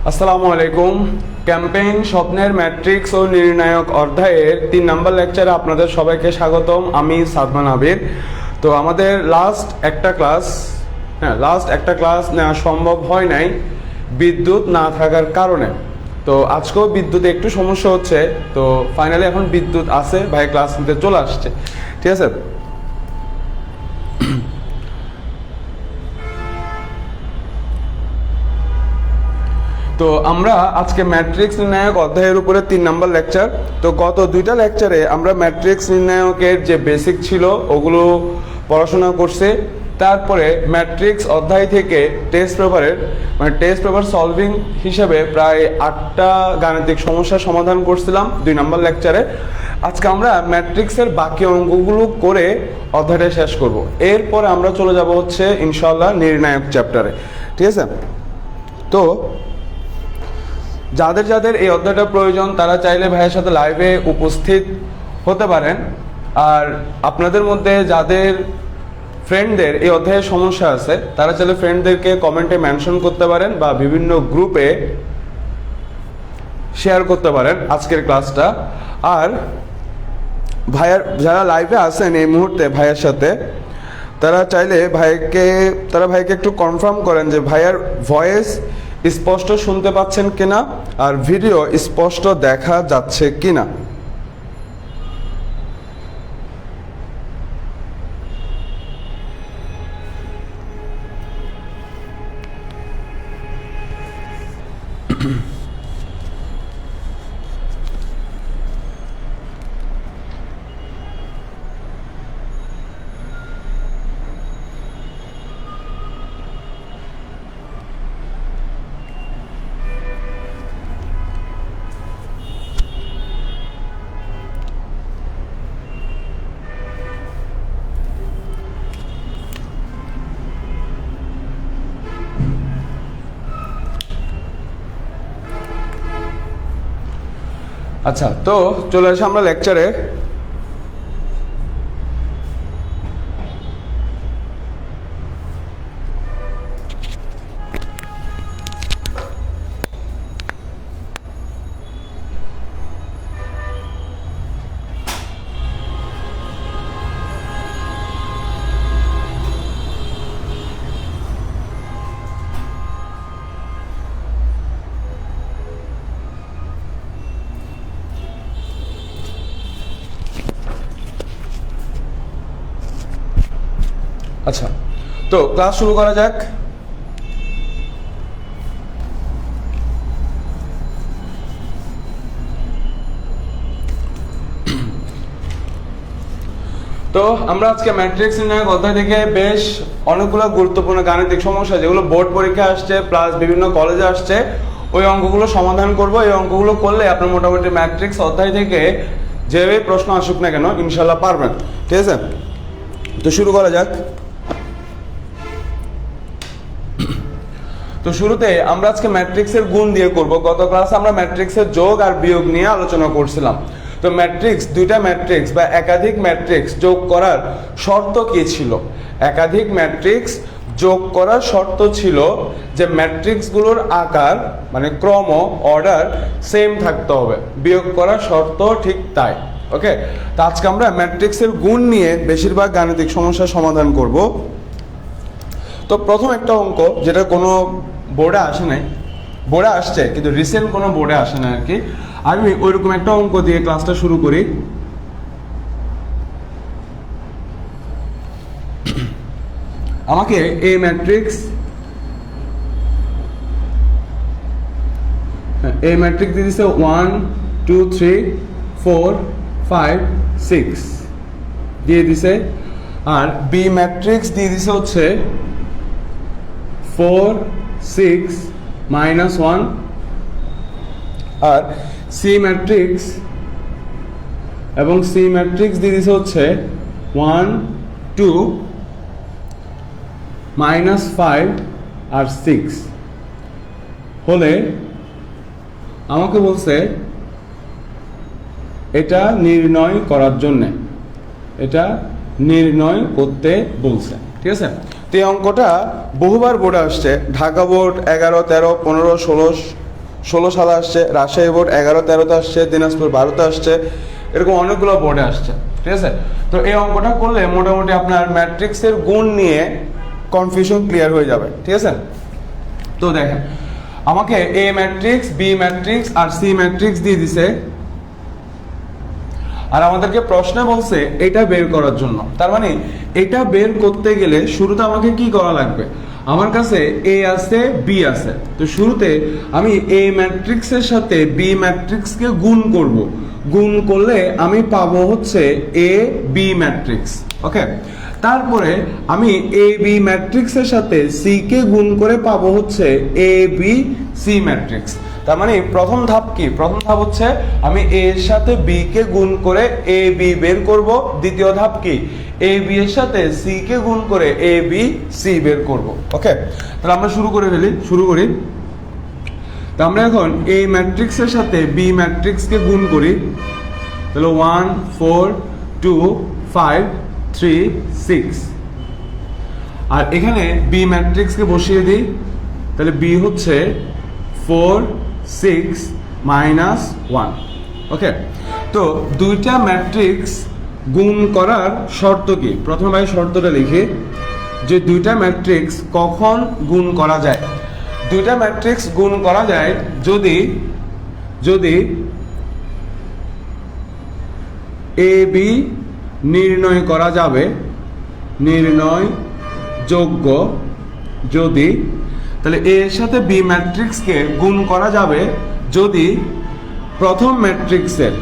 আসসালামু আলাইকুম। ক্যাম্পেইন স্বপ্নের ম্যাট্রিক্স ও নির্ণায়ক অধ্যায়ের 3 নম্বর লেকচারে আপনাদের সবাইকে স্বাগতম। আমি সাদমান আবির। তো আমাদের লাস্ট একটা ক্লাস নেওয়া সম্ভব হয় নাই বিদ্যুৎ না থাকার কারণে। তো আজকেও বিদ্যুতে একটু সমস্যা হচ্ছে। তো ফাইনালি এখন বিদ্যুৎ আছে, ভাই ক্লাস নিতে চলে আসছে, ঠিক আছে। তো আমরা আজকে ম্যাট্রিক্স নির্ণায়ক অধ্যায়ের উপরে 3 নম্বর লেকচার। তো গত 2টা লেকচারে আমরা ম্যাট্রিক্স নির্ণায়কের যে বেসিক ছিল ওগুলো পড়াশোনা করছে। তারপরে ম্যাট্রিক্স অধ্যায় থেকে টেস্ট পেপার সলভিং হিসেবে প্রায় 8টা গাণিতিক সমস্যার সমাধান করছিলাম 2 নম্বর লেকচারে। আজকে আমরা ম্যাট্রিক্সের বাকি অঙ্কগুলো করে অধ্যায়টা শেষ করব। এরপরে আমরা চলে যাব হচ্ছে ইনশাআল্লাহ নির্ণায়ক চ্যাপ্টারে, ঠিক আছে। তো যাদের এই অধ্যায়টা প্রয়োজন তারা চাইলে ভাইয়ের সাথে লাইভে উপস্থিত হতে পারেন। আর আপনাদের মধ্যে যাদের ফ্রেন্ডদের এই অধ্যায়ের সমস্যা আছে তারা চাইলে ফ্রেন্ডদেরকে কমেন্টে মেনশন করতে পারেন বা বিভিন্ন গ্রুপে শেয়ার করতে পারেন আজকের ক্লাসটা। আর ভাইয়ার যারা লাইভে আছেন এই মুহূর্তে ভাইয়ের সাথে, তারা চাইলে ভাইকে একটু কনফার্ম করেন যে ভাইয়ার ভয়েস স্পষ্ট শুনতে পাচ্ছেন কিনা আর ভিডিও স্পষ্ট দেখা যাচ্ছে কিনা। আচ্ছা, তো চলে আসি আমরা লেকচারে। আচ্ছা, তো ক্লাস শুরু করা যাক। তো আমরা আজকে ম্যাট্রিক্স নির্ণায়ক অধ্যায় থেকে বেশ অনেকগুলো গুরুত্বপূর্ণ গাণিতিক সমস্যা যেগুলো বোর্ড পরীক্ষা আসছে প্লাস বিভিন্ন কলেজে আসছে ওই অঙ্কগুলো সমাধান করব। এই অঙ্কগুলো করলে আপনার মোটামুটি ম্যাট্রিক্স অধ্যায় থেকে যেভাবে প্রশ্ন আসুক না কেন ইনশাল্লাহ পারবেন, ঠিক আছে। তো শুরু করা যাক। তো শুরুতে আমরা আজকে ম্যাট্রিক্সের গুণ দিয়ে করব। গত ক্লাসে আমরা ম্যাট্রিক্সের যোগ আর বিয়োগ নিয়ে আলোচনা করছিলাম। তো দুইটা ম্যাট্রিক্স বা একাধিক ম্যাট্রিক্স যোগ করার শর্ত কি ছিল? একাধিক ম্যাট্রিক্স যোগ করার শর্ত ছিল যে ম্যাট্রিক্সগুলোর আকার মানে ক্রম অর্ডার সেম থাকতে হবে। বিয়োগ করার শর্ত ঠিক তাই, ওকে। তো আজকে আমরা ম্যাট্রিক্সের গুণ নিয়ে বেশিরভাগ গাণিতিক সমস্যার সমাধান করব। তো প্রথম একটা অঙ্ক যেটা কোনো বোর্ডে আসে নাই, বোর্ডে আসছে কিন্তু রিসেন্ট কোনো বোর্ডে আসে না আর কি। আমি ওইরকম একটা অঙ্ক দিয়ে ক্লাসটা শুরু করি। আমাকে এই ম্যাট্রিক্স দিয়ে দিচ্ছে 1 2 3 4 5 6 দিয়ে দিছে। আর বি ম্যাট্রিক্স দিয়ে দিছে হচ্ছে 4 6 -1। আর সি ম্যাট্রিক্স দিয়ে দিছে হচ্ছে 1 2 -5 আর 6 হলে আমাকে বলছে এটা নির্ণয় করার জন্য, এটা নির্ণয় করতে বলছে, ঠিক আছে। তো এই অঙ্কটা বহুবার বোর্ডে আসছে, ঢাকা বোর্ড 11 13 15 16 2016 সালে আসছে, রাজশাহী বোর্ড 11-13-তে আসছে, দিনাজপুর 12-তে আসছে, এরকম অনেকগুলো বোর্ডে আসছে, ঠিক আছে। তো এই অঙ্কটা করলে মোটামুটি আপনার ম্যাট্রিক্সের গুণ নিয়ে কনফিউশন ক্লিয়ার হয়ে যাবে, ঠিক আছে। তো দেখেন আমাকে এ ম্যাট্রিক্স, বি ম্যাট্রিক্স আর সি ম্যাট্রিক্স দিয়ে দিছে, আর আমাদেরকে প্রশ্নে বলছে এটা বের করার জন্য। তার মানে এটা বের করতে গেলে শুরুতে আমাকে কি করা লাগবে, আমার কাছে এ আছে, বি আছে, তো শুরুতে আমি এ ম্যাট্রিক্সের সাথে বি ম্যাট্রিক্সকে গুণ করব, গুণ করলে আমি পাবো হচ্ছে এ বি ম্যাট্রিক্স, ওকে। তারপরে আমি এ বি ম্যাট্রিক্সের সাথে সি কে গুণ করে পাবো হচ্ছে এ বি সি ম্যাট্রিক্স। তার মানে প্রথম ধাপ কি, প্রথম ধাপ হচ্ছে আমি এ এর সাথে বি কে গুণ করে এ বি বের করব। দ্বিতীয় ধাপ কি, এ বি এর সাথে সি কে গুণ করে এ বি সি বের করব, ওকে। তাহলে আমরা শুরু করি। তো আমরা এখন এ ম্যাট্রিক্সের সাথে বি ম্যাট্রিক্সকে গুণ করি, তাহলে 1 4 2 5 3 6, আর এখানে বি ম্যাট্রিক্সকে বসিয়ে দিই, তাহলে বি হচ্ছে 4 6 -1, ওকে। তো দুইটা ম্যাট্রিক্স গুণ করার শর্ত কি, প্রথমে আমি শর্তটা লিখি যে দুইটা ম্যাট্রিক্স কখন গুণ করা যায়। দুইটা ম্যাট্রিক্স গুণ করা যায় যদি এ বি নির্ণয় করা যাবে, নির্ণয়যোগ্য যদি, তাহলে এ এর সাথে বি ম্যাট্রিক্সকে গুণ করা যাবে যদি প্রথম ম্যাট্রিক্সের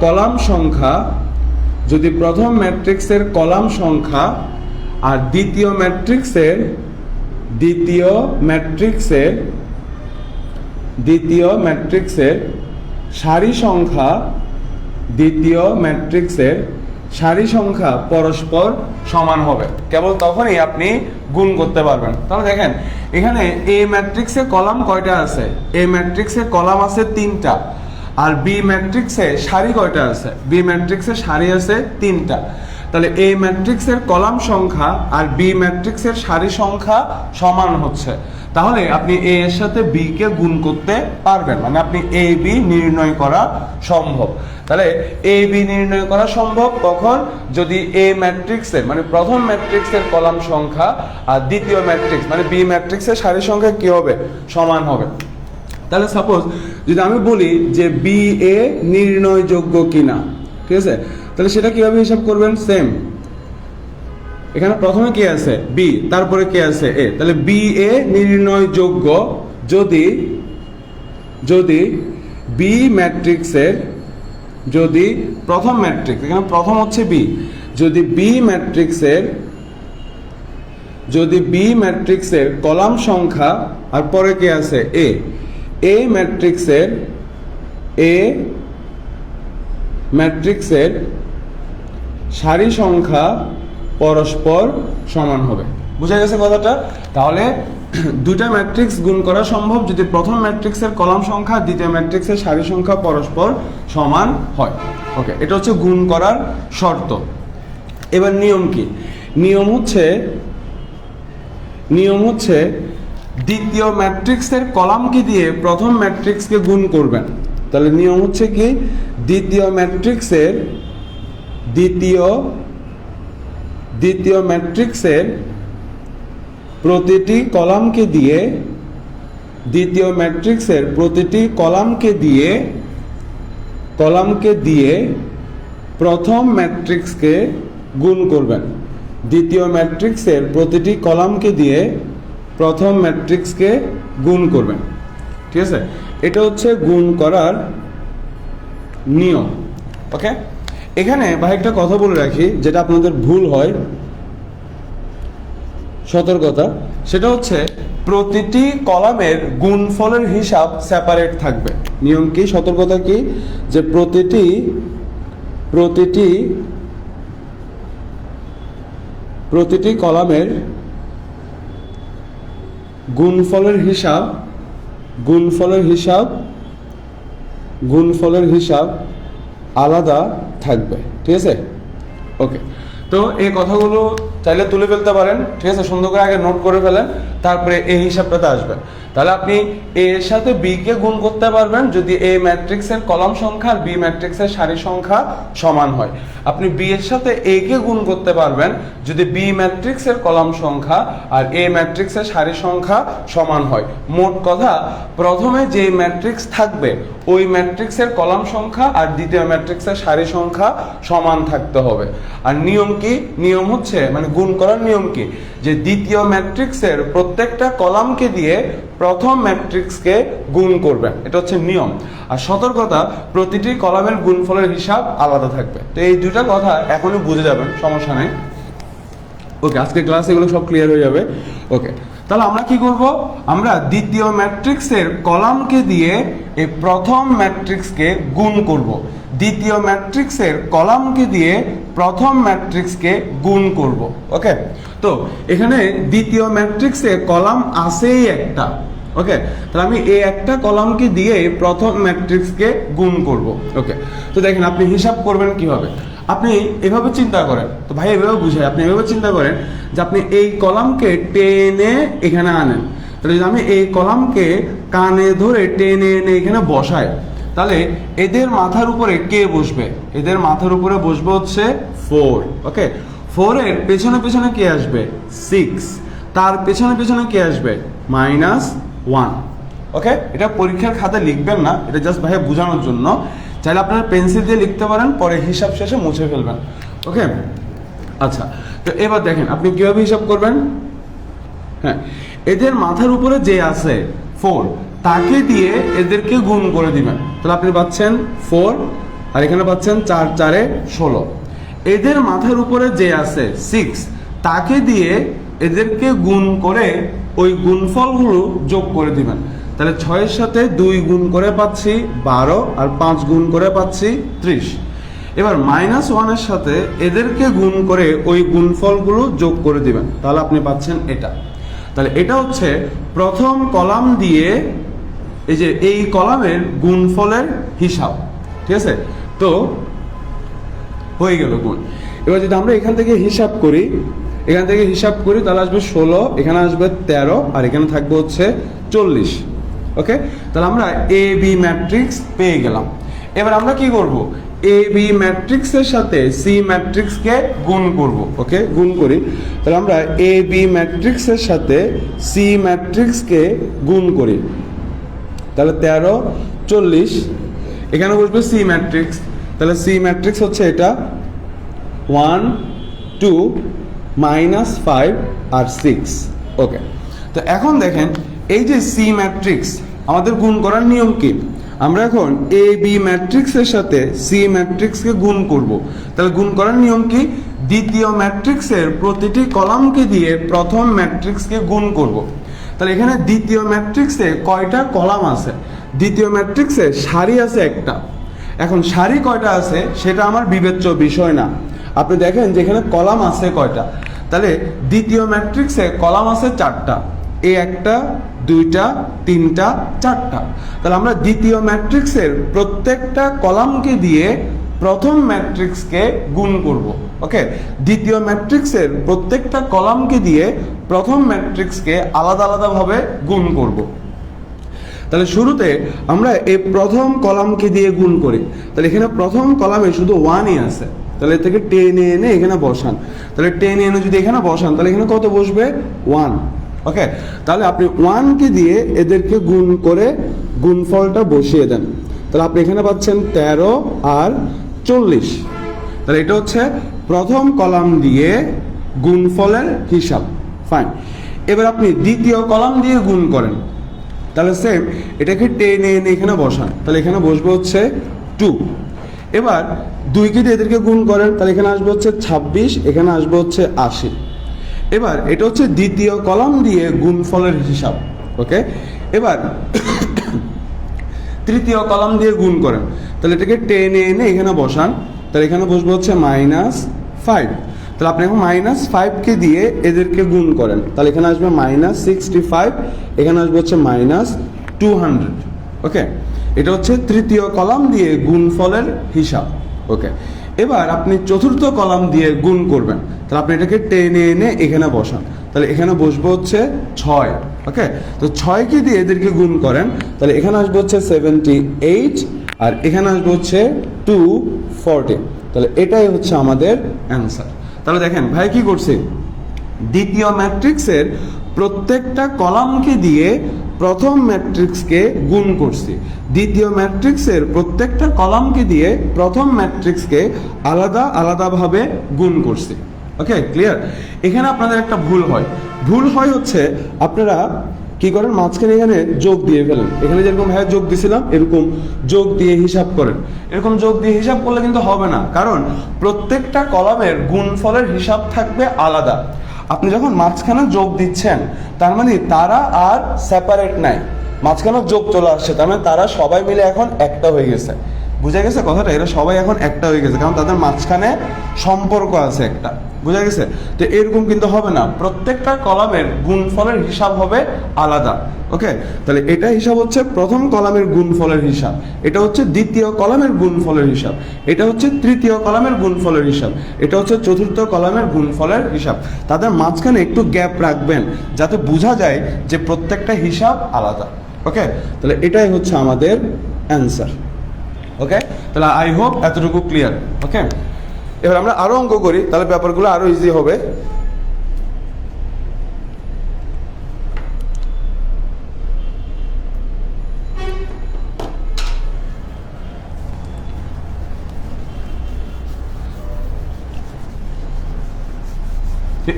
কলাম সংখ্যা, যদি প্রথম ম্যাট্রিক্সের কলাম সংখ্যা আর দ্বিতীয় ম্যাট্রিক্সের সারি সংখ্যা পরস্পর সমান হবে, কেবল তখনই আপনি গুণ করতে পারবেন। তাহলে দেখেন এখানে এ ম্যাট্রিক্সে কলাম কয়টা আছে, এ ম্যাট্রিক্সে কলাম আছে 3টা, আর বি ম্যাট্রিক্সে সারি কয়টা আছে, বি ম্যাট্রিক্সে সারি আছে 3টা। তাহলে এ ম্যাট্রিক্সের কলাম সংখ্যা আর বি ম্যাট্রিক্সের সারি সংখ্যা সমান হচ্ছে, তাহলে আপনি এ এর সাথে বি কে গুণ করতে পারবেন, মানে আপনি এ বি নির্ণয় করা সম্ভব। তাহলে এ বি নির্ণয় করা সম্ভব কখন, যদি এ ম্যাট্রিক্সের মানে প্রথম ম্যাট্রিক্সের কলাম সংখ্যা আর দ্বিতীয় ম্যাট্রিক্স মানে বি ম্যাট্রিক্সের সারি সংখ্যা কি হবে, সমান হবে। তাহলে সাপোজ যদি আমি বলি যে বি এ নির্ণয়যোগ্য কিনা, ঠিক আছে, তাহলে সেটা কিভাবে হিসাব করবেন, সেম, এখানে প্রথমে কে আছে বি, তারপরে কে আছে এ, তাহলে বি এ নির্ণয়যোগ্য যদি বি ম্যাট্রিক্সের, যদি প্রথম ম্যাট্রিক্স, এখানে প্রথম হচ্ছে বি, যদি বি ম্যাট্রিক্সের কলাম সংখ্যা আর পরে কে আছে এ ম্যাট্রিক্সের সারি সংখ্যা পরস্পর সমান হবে। বুঝা গেছে কথাটা? তাহলে দুইটা ম্যাট্রিক্স গুণ করা সম্ভব যদি প্রথম ম্যাট্রিক্সের কলাম সংখ্যা দ্বিতীয় ম্যাট্রিক্সের সারি সংখ্যা পরস্পর সমান হয়, ওকে। এটা হচ্ছে গুণ করার শর্ত। এবার নিয়ম কি, নিয়ম হচ্ছে দ্বিতীয় ম্যাট্রিক্সের কলামকে দিয়ে প্রথম ম্যাট্রিক্সকে গুণ করবেন। তাহলে নিয়ম হচ্ছে কি, দ্বিতীয় ম্যাট্রিক্সের প্রতিটি কলামকে দিয়ে প্রথম ম্যাট্রিক্সকে গুণ করবেন। দ্বিতীয় ম্যাট্রিক্সের প্রতিটি কলামকে দিয়ে প্রথম ম্যাট্রিক্সকে গুণ করবেন, ঠিক আছে। এটা হচ্ছে গুণ করার নিয়ম, ওকে। এখানে ভাই একটা কথা বলে রাখি, যেটা আপনাদের ভুল হয়, সতর্কতা, সেটা হচ্ছে প্রতিটি কলামের গুণফলের হিসাব সেপারেট থাকবে। নিয়ম কি, সতর্কতা কি, যে প্রতিটি কলামের গুণফলের হিসাব আলাদা থাকবে, ঠিক আছে, ওকে। তো এই কথাগুলো চাইলে তুলে ফেলতে পারেন, ঠিক আছে, সুন্দর করে আগে নোট করে ফেলেন, তারপরে এই হিসাবটাতে আসবেন। তাহলে আপনি এ এর সাথে বি কে গুণ করতে পারবেন যদি এ ম্যাট্রিক্সের কলাম সংখ্যা আর বি ম্যাট্রিক্সের সারি সংখ্যা সমান হয়। আপনি বি এর সাথে এ কে গুণ করতে পারবেন যদি বি ম্যাট্রিক্সের কলাম সংখ্যা আর এ ম্যাট্রিক্সের সারি সংখ্যা সমান হয়। মোট কথা, প্রথমে যে ম্যাট্রিক্স থাকবে ওই ম্যাট্রিক্সের কলাম সংখ্যা আর দ্বিতীয় ম্যাট্রিক্সের সারি সংখ্যা সমান থাকতে হবে। আর নিয়ম কি? নিয়ম হচ্ছে, মানে গুণ করার নিয়ম কি, যে দ্বিতীয় ম্যাট্রিক্সের প্রত্যেকটা কলামকে দিয়ে প্রথম ম্যাট্রিক্সকে গুণ করবেন, এটা হচ্ছে নিয়ম। আর সতর্কতা, প্রতিটি কলামের গুণফলের হিসাব আলাদা থাকবে। তো এই দুইটা কথা এখনই বুঝে যাবেন, সমস্যা নেই। ওকে, আজকে ক্লাস এগুলো সব ক্লিয়ার হয়ে যাবে। ওকে, তাহলে আমরা কি করব? আমরা দ্বিতীয় ম্যাট্রিক্সের কলামকে দিয়ে এই প্রথম ম্যাট্রিক্সকে গুণ করব। দ্বিতীয় ম্যাট্রিক্সের কলামকে দিয়ে প্রথম ম্যাট্রিক্সকে গুণ করব। ওকে, তো এখানে দ্বিতীয় ম্যাট্রিক্সে কলাম আছেই একটা। ওকে, তাহলে আমি এই একটা কলামকে দিয়ে প্রথম ম্যাট্রিক্সকে গুণ করব। ওকে, তো দেখেন আপনি হিসাব করবেন কিভাবে। আপনি এভাবে চিন্তা করেন, তো ভাই এভাবে বুঝাই, আপনি এভাবে চিন্তা করেন যে আপনি এই কলামকে টেনে এখানে আনেন। তাহলে যদি আমি এই কলামকে কানে ধরে টেনে এনে এখানে বসাই, তাহলে এদের মাথার উপরে কে বসবে? এদের মাথার উপরে বসবে হচ্ছে 4। ওকে, 4 এর পেছনে পেছনে কে আসবে? 6। তার পেছনে পেছনে কে আসবে? -1। ওকে, এটা পরীক্ষার খাতায় লিখবেন না, এটা জাস্ট ভাইয়া বোঝানোর জন্য। চাইলে আপনারা পেন্সিল দিয়ে লিখতে পারেন, পরে হিসাব শেষে মুছে ফেলবেন। ওকে, আচ্ছা, তো এবার দেখেন আপনি কিভাবে হিসাব করবেন। হ্যাঁ, এদের মাথার উপরে যে আছে 4, তাকে দিয়ে এদেরকে গুণ করে দিবেন। তাহলে আপনি পাচ্ছেন 4, আর এখানে পাচ্ছেন 4 4 16। এদের মাথার উপরে যে আছে 6, তাকে দিয়ে এদেরকে গুণ করে ওই গুণফলগুলো যোগ করে দিবেন। তাহলে 6 এর সাথে 2 গুণ করে পাচ্ছি 12, আর 5 গুণ করে পাচ্ছি 30। এবার -1 এর সাথে এদেরকে গুণ করে ওই গুণফলগুলো যোগ করে দিবেন, তাহলে আপনি পাচ্ছেন এটা। তাহলে এটা হচ্ছে প্রথম কলাম দিয়ে এই যে এই কলামের গুণফলের হিসাব, ঠিক আছে? তো হয়ে গেল গুণ। এবার যদি আমরা এখান থেকে হিসাব করি, তাহলে আসবে 16, এখানে আসবে 13, আর এখানে থাকবে হচ্ছে 40। ওকে, তাহলে আমরা এ বি ম্যাট্রিক্স পেয়ে গেলাম। এবার আমরা কি করব? এ বি ম্যাট্রিক্সের সাথে সি ম্যাট্রিক্সকে গুণ করব। ওকে, গুণ করি। তাহলে আমরা এ বি ম্যাট্রিক্সের সাথে সি ম্যাট্রিক্সকে গুণ করি। তাহলে 13 40, এখানে বসবে সি ম্যাট্রিক্স। তাহলে সি ম্যাট্রিক্স হচ্ছে এটা 1 2 -5 আর 6। ওকে, তো এখন দেখেন এই যে সি ম্যাট্রিক্স, আমাদের গুণ করার নিয়ম কি? আমরা এখন এ বি ম্যাট্রিক্সের সাথে সি ম্যাট্রিক্সকে গুণ করব। তাহলে গুণ করার নিয়ম কি? দ্বিতীয় ম্যাট্রিক্সের প্রতিটি কলামকে দিয়ে প্রথম ম্যাট্রিক্সকে গুণ করব। তাহলে এখানে দ্বিতীয় ম্যাট্রিক্সে কয়টা কলাম আছে? দ্বিতীয় ম্যাট্রিক্সে সারি আছে একটা। এখন সারি কয়টা আছে সেটা আমার বিবেচ্য বিষয় না। আপনি দেখেন যে এখানে কলাম আছে কয়টা। তাহলে দ্বিতীয় ম্যাট্রিক্সে কলাম আছে 4টা, এই একটা, 2টা, 3টা, 4টা। তাহলে আমরা দ্বিতীয় ম্যাট্রিক্সের প্রত্যেকটা কলামকে দিয়ে প্রথম ম্যাট্রিক্সকে গুণ করব। ওকে, দ্বিতীয় ম্যাট্রিক্সের প্রত্যেকটা কলামকে দিয়ে প্রথম ম্যাট্রিক্সকে আলাদা আলাদাভাবে গুণ করব। তাহলে শুরুতে আমরা এই প্রথম কলামকে দিয়ে গুণ করি। তাহলে এখানে প্রথম কলামে শুধু 1ই আছে, তাহলে এর থেকে টেনে এনে এখানে বসান। তাহলে টেনে এনে যদি এখানে বসান, তাহলে এখানে কত বসবে? 1। ওকে, তাহলে আপনি 1কে দিয়ে এদেরকে গুণ করে গুণফলটা বসিয়ে দেন। তাহলে আপনি এখানে পাচ্ছেন 13 আর 40। তাহলে এটা হচ্ছে প্রথম কলাম দিয়ে গুণফলের হিসাব। ফাইন, এবার আপনি দ্বিতীয় কলাম দিয়ে গুণ করেন। তাহলে সেম এটাকে টেনে এনে এখানে বসান। তাহলে এখানে বসবে হচ্ছে 2। এবার 2কে দিয়ে এদেরকে গুণ করেন, তাহলে এখানে আসবে হচ্ছে 26, এখানে আসবে হচ্ছে 80। এবার এটা হচ্ছে দ্বিতীয় কলাম দিয়ে গুণফলের হিসাব। ওকে, এবার তৃতীয় কলাম দিয়ে গুণ করেন। তাহলে এটাকে টেনে এনে এখানে বসান। তাহলে এখানে বসবে হচ্ছে -5। তাহলে আপনি এখন -5কে দিয়ে এদেরকে গুণ করেন। তাহলে এখানে আসবে -65, এখানে আসবে হচ্ছে -200। ওকে, এটা হচ্ছে তৃতীয় কলাম দিয়ে গুণফলের হিসাব। ওকে, এবার আপনি চতুর্থ কলাম দিয়ে গুণ করবেন, তাহলে আপনি এটাকে টেনে এনে এখানে বসান, তাহলে এখানে বসবো হচ্ছে 6। ওকে, তো 6কে দিয়ে এদেরকে গুণ করেন, তাহলে এখানে আসবে হচ্ছে 78 আর এখানে আসবে হচ্ছে 240। তাহলে এটাই হচ্ছে আমাদের অ্যান্সার। তাহলে দেখেন ভাই কি করছে, দ্বিতীয় ম্যাট্রিক্সের প্রত্যেকটা কলামকে দিয়ে প্রথম ম্যাট্রিক্সকে গুণ করছি, দ্বিতীয় ম্যাট্রিক্সের প্রত্যেকটা কলামকে দিয়ে প্রথম ম্যাট্রিক্সকে আলাদা আলাদাভাবে গুণ করছি। ওকে, ক্লিয়ার? এখানে আপনাদের একটা ভুল হয় হচ্ছে আপনারা কি করেন, মাঝখানে এখানে যোগ দিয়ে ফেলেন। এখানে যেরকম হ্যাঁ যোগ দিছিলাম এরকম যোগ দিয়ে হিসাব করেন। এরকম যোগ দিয়ে হিসাব করলে কিন্তু হবে না, কারণ প্রত্যেকটা কলামের গুণফলের হিসাব থাকবে আলাদা। আপনি যখন মাঝখানে যোগ দিচ্ছেন তার মানে তারা আর সেপারেট নাই, মাঝখানে যোগ চলে আসছে, তার মানে তারা সবাই মিলে এখন একটা হয়ে গেছে। বুঝা গেছে কথাটা? এরা সবাই এখন একটা হয়ে গেছে, কারণ তাদের মাঝখানে সম্পর্ক আছে একটা। বুঝা গেছে? তো এরকম কিন্তু হবে না, প্রত্যেকটা কলামের গুণফলের হিসাব হবে আলাদা। ওকে, তাহলে এটা হিসাব হচ্ছে প্রথম কলামের গুণফলের হিসাব, এটা হচ্ছে দ্বিতীয় কলামের গুণফলের হিসাব, এটা হচ্ছে তৃতীয় কলামের গুণফলের হিসাব, এটা হচ্ছে চতুর্থ কলামের গুণফলের হিসাব। তাদের মাঝখানে একটু গ্যাপ রাখবেন যাতে বোঝা যায় যে প্রত্যেকটা হিসাব আলাদা। ওকে, তাহলে এটাই হচ্ছে আমাদের অ্যান্সার। ওকে, তাহলে আই হোপ এতটুকু ক্লিয়ার। ওকে, এবার আমরা আরো অঙ্ক করি, তাহলে ব্যাপারগুলো আরো ইজি হবে।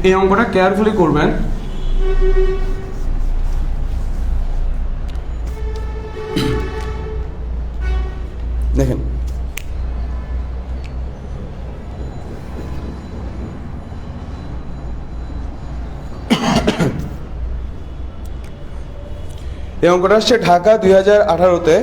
এই অঙ্কটা কেয়ারফুলি করবেন। দেখেন, এই অঙ্কটা আসছে ঢাকা 2018-তে।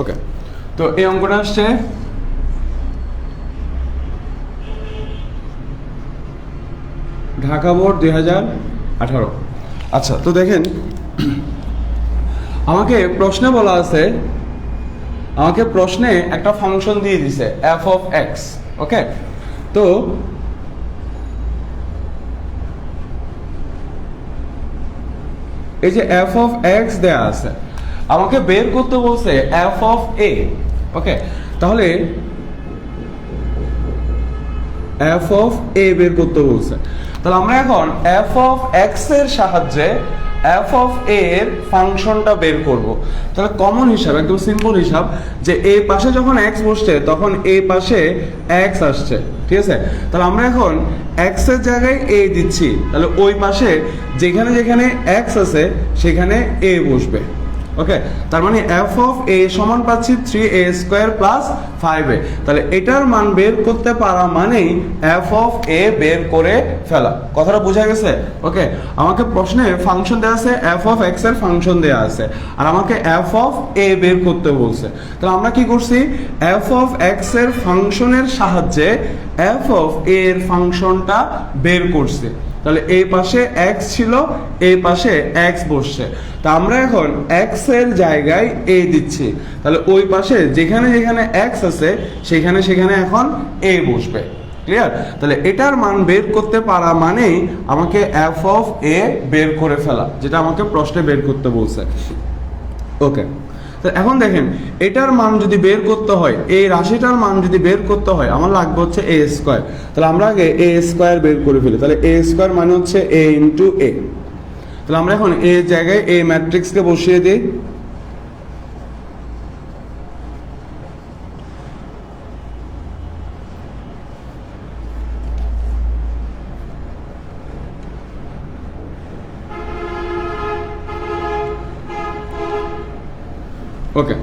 ওকে, তো এই অঙ্কটা আসছে ঢাকা বোর্ড 2018। আচ্ছা, তো দেখেন আমাকে প্রশ্নে বলা আছে, আমাকে প্রশ্নে একটা ফাংশন দিয়ে দিছে f of x। ওকে, তো এই যে f of x দেয়া আছে, আমাকে বের করতে বলছে f of a। ওকে, তাহলে f of a বের করতে বলছে, তাহলে আমরা এখন f of x এর সাহায্যে f of a এর ফাংশনটা বের করব। তাহলে কমন হিসাব, একদম সিম্পল হিসাব, যে a পাশে যখন x বসছে তখন a পাশে x আসছে, ঠিক আছে? তাহলে আমরা এখন x এর জায়গায় a দিচ্ছি, তাহলে ওই পাশে যেখানে যেখানে x আছে সেখানে a বসবে। ওকে, তার মানে f of a সমান পাচ্ছি 3a² প্লাস 5a। তাহলে এটার মান বের করতে পারা মানেই f of a বের করে ফেলা। কথাটা বোঝা গেছে? ওকে, আমাকে প্রশ্নে ফাংশন দেওয়া আছে, f of x এর ফাংশন দেওয়া আছে, আর আমাকে f of a বের করতে বলছে। তাহলে আমরা কি করছি, f of x এর ফাংশনের সাহায্যে f of a এর ফাংশনটা বের করছি। তাহলে এই পাশে x ছিল, এই পাশে x বসছে, তা আমরা এখন x এর জায়গায় a দিচ্ছি, তাহলে ওই পাশে যেখানে যেখানে x আছে সেখানে সেখানে এখন a বসবে। ক্লিয়ার? তাহলে এটার মান বের করতে পারা মানেই আমাকে f of a বের করে ফেলা, যেটা আমাকে প্রশ্নে বের করতে বলছে। ওকে, তো এখন দেখেন এটার মান যদি বের করতে হয়, এই রাশিটার মান যদি বের করতে হয় আমার লাগবে হচ্ছে a²। তাহলে আমরা আগে a² বের করে ফেলি, তাহলে a² মানে হচ্ছে a ইন্টু a। তাহলে আমরা এখন a জায়গায় a ম্যাট্রিক্সকে বসিয়ে দিই। ওকে,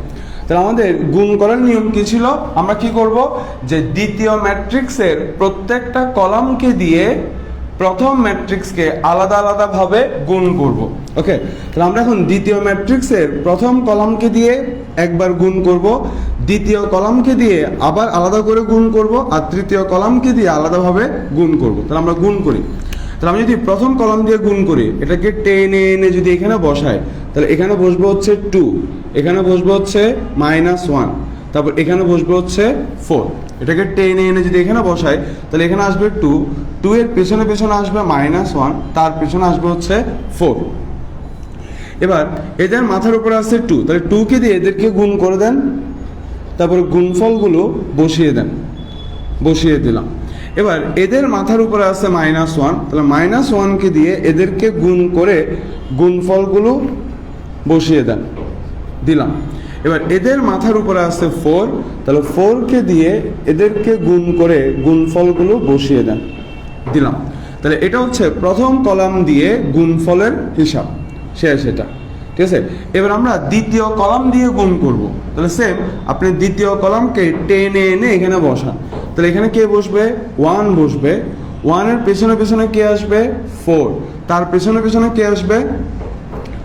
তাহলে আমাদের গুণ করার নিয়ম কি ছিল? আমরা কি করব, যে দ্বিতীয় ম্যাট্রিক্সের প্রত্যেকটা কলামকে দিয়ে প্রথম ম্যাট্রিক্সকে আলাদা আলাদাভাবে গুণ করব। ওকে, তাহলে আমরা এখন দ্বিতীয় ম্যাট্রিক্সের প্রথম কলামকে দিয়ে একবার গুণ করব, দ্বিতীয় কলামকে দিয়ে আবার আলাদা করে গুণ করব, আর তৃতীয় কলামকে দিয়ে আলাদাভাবে গুণ করব। তাহলে আমরা গুণ করি। তাহলে আমি যদি প্রথম কলাম দিয়ে গুণ করি, এটাকে টেনে এনে যদি এখানে বসাই, তাহলে এখানে বসবে হচ্ছে 2, এখানে বসবে হচ্ছে -1, তারপর এখানে বসবে হচ্ছে 4। এটাকে টেনে এনে যদি এখানে বসাই, তাহলে এখানে আসবে 2 এর পেছনে পেছনে আসবে -1, তার পেছনে আসবে হচ্ছে 4। এবার এদের মাথার উপরে আছে 2, তাহলে 2কে দিয়ে এদেরকে গুণ করে দেন, তারপরে গুণফলগুলো বসিয়ে দেন, বসিয়ে দিলাম। এবার এদের মাথার উপরে আছে -1, তাহলে -1কে দিয়ে এদেরকে গুণ করে গুণফলগুলো বসিয়ে দেন, দিলাম। এবার এদের মাথার উপরে আছে 4, তাহলে 4কে দিয়ে এদেরকে গুণ করে গুণফলগুলো বসিয়ে দেন, দিলাম। তাহলে এটা হচ্ছে প্রথম কলাম দিয়ে গুণফলের হিসাব, শেষ এটা। ঠিক আছে, এবার আমরা দ্বিতীয় কলাম দিয়ে গুণ করব। তাহলে সেম, আপনি দ্বিতীয় কলামকে টেনে এনে এখানে বসান। তাহলে এখানে কে বসবে? 1 বসবে। 1 এর পেছনে পেছনে কে আসবে? 4, তার পেছনে পেছনে কে আসবে?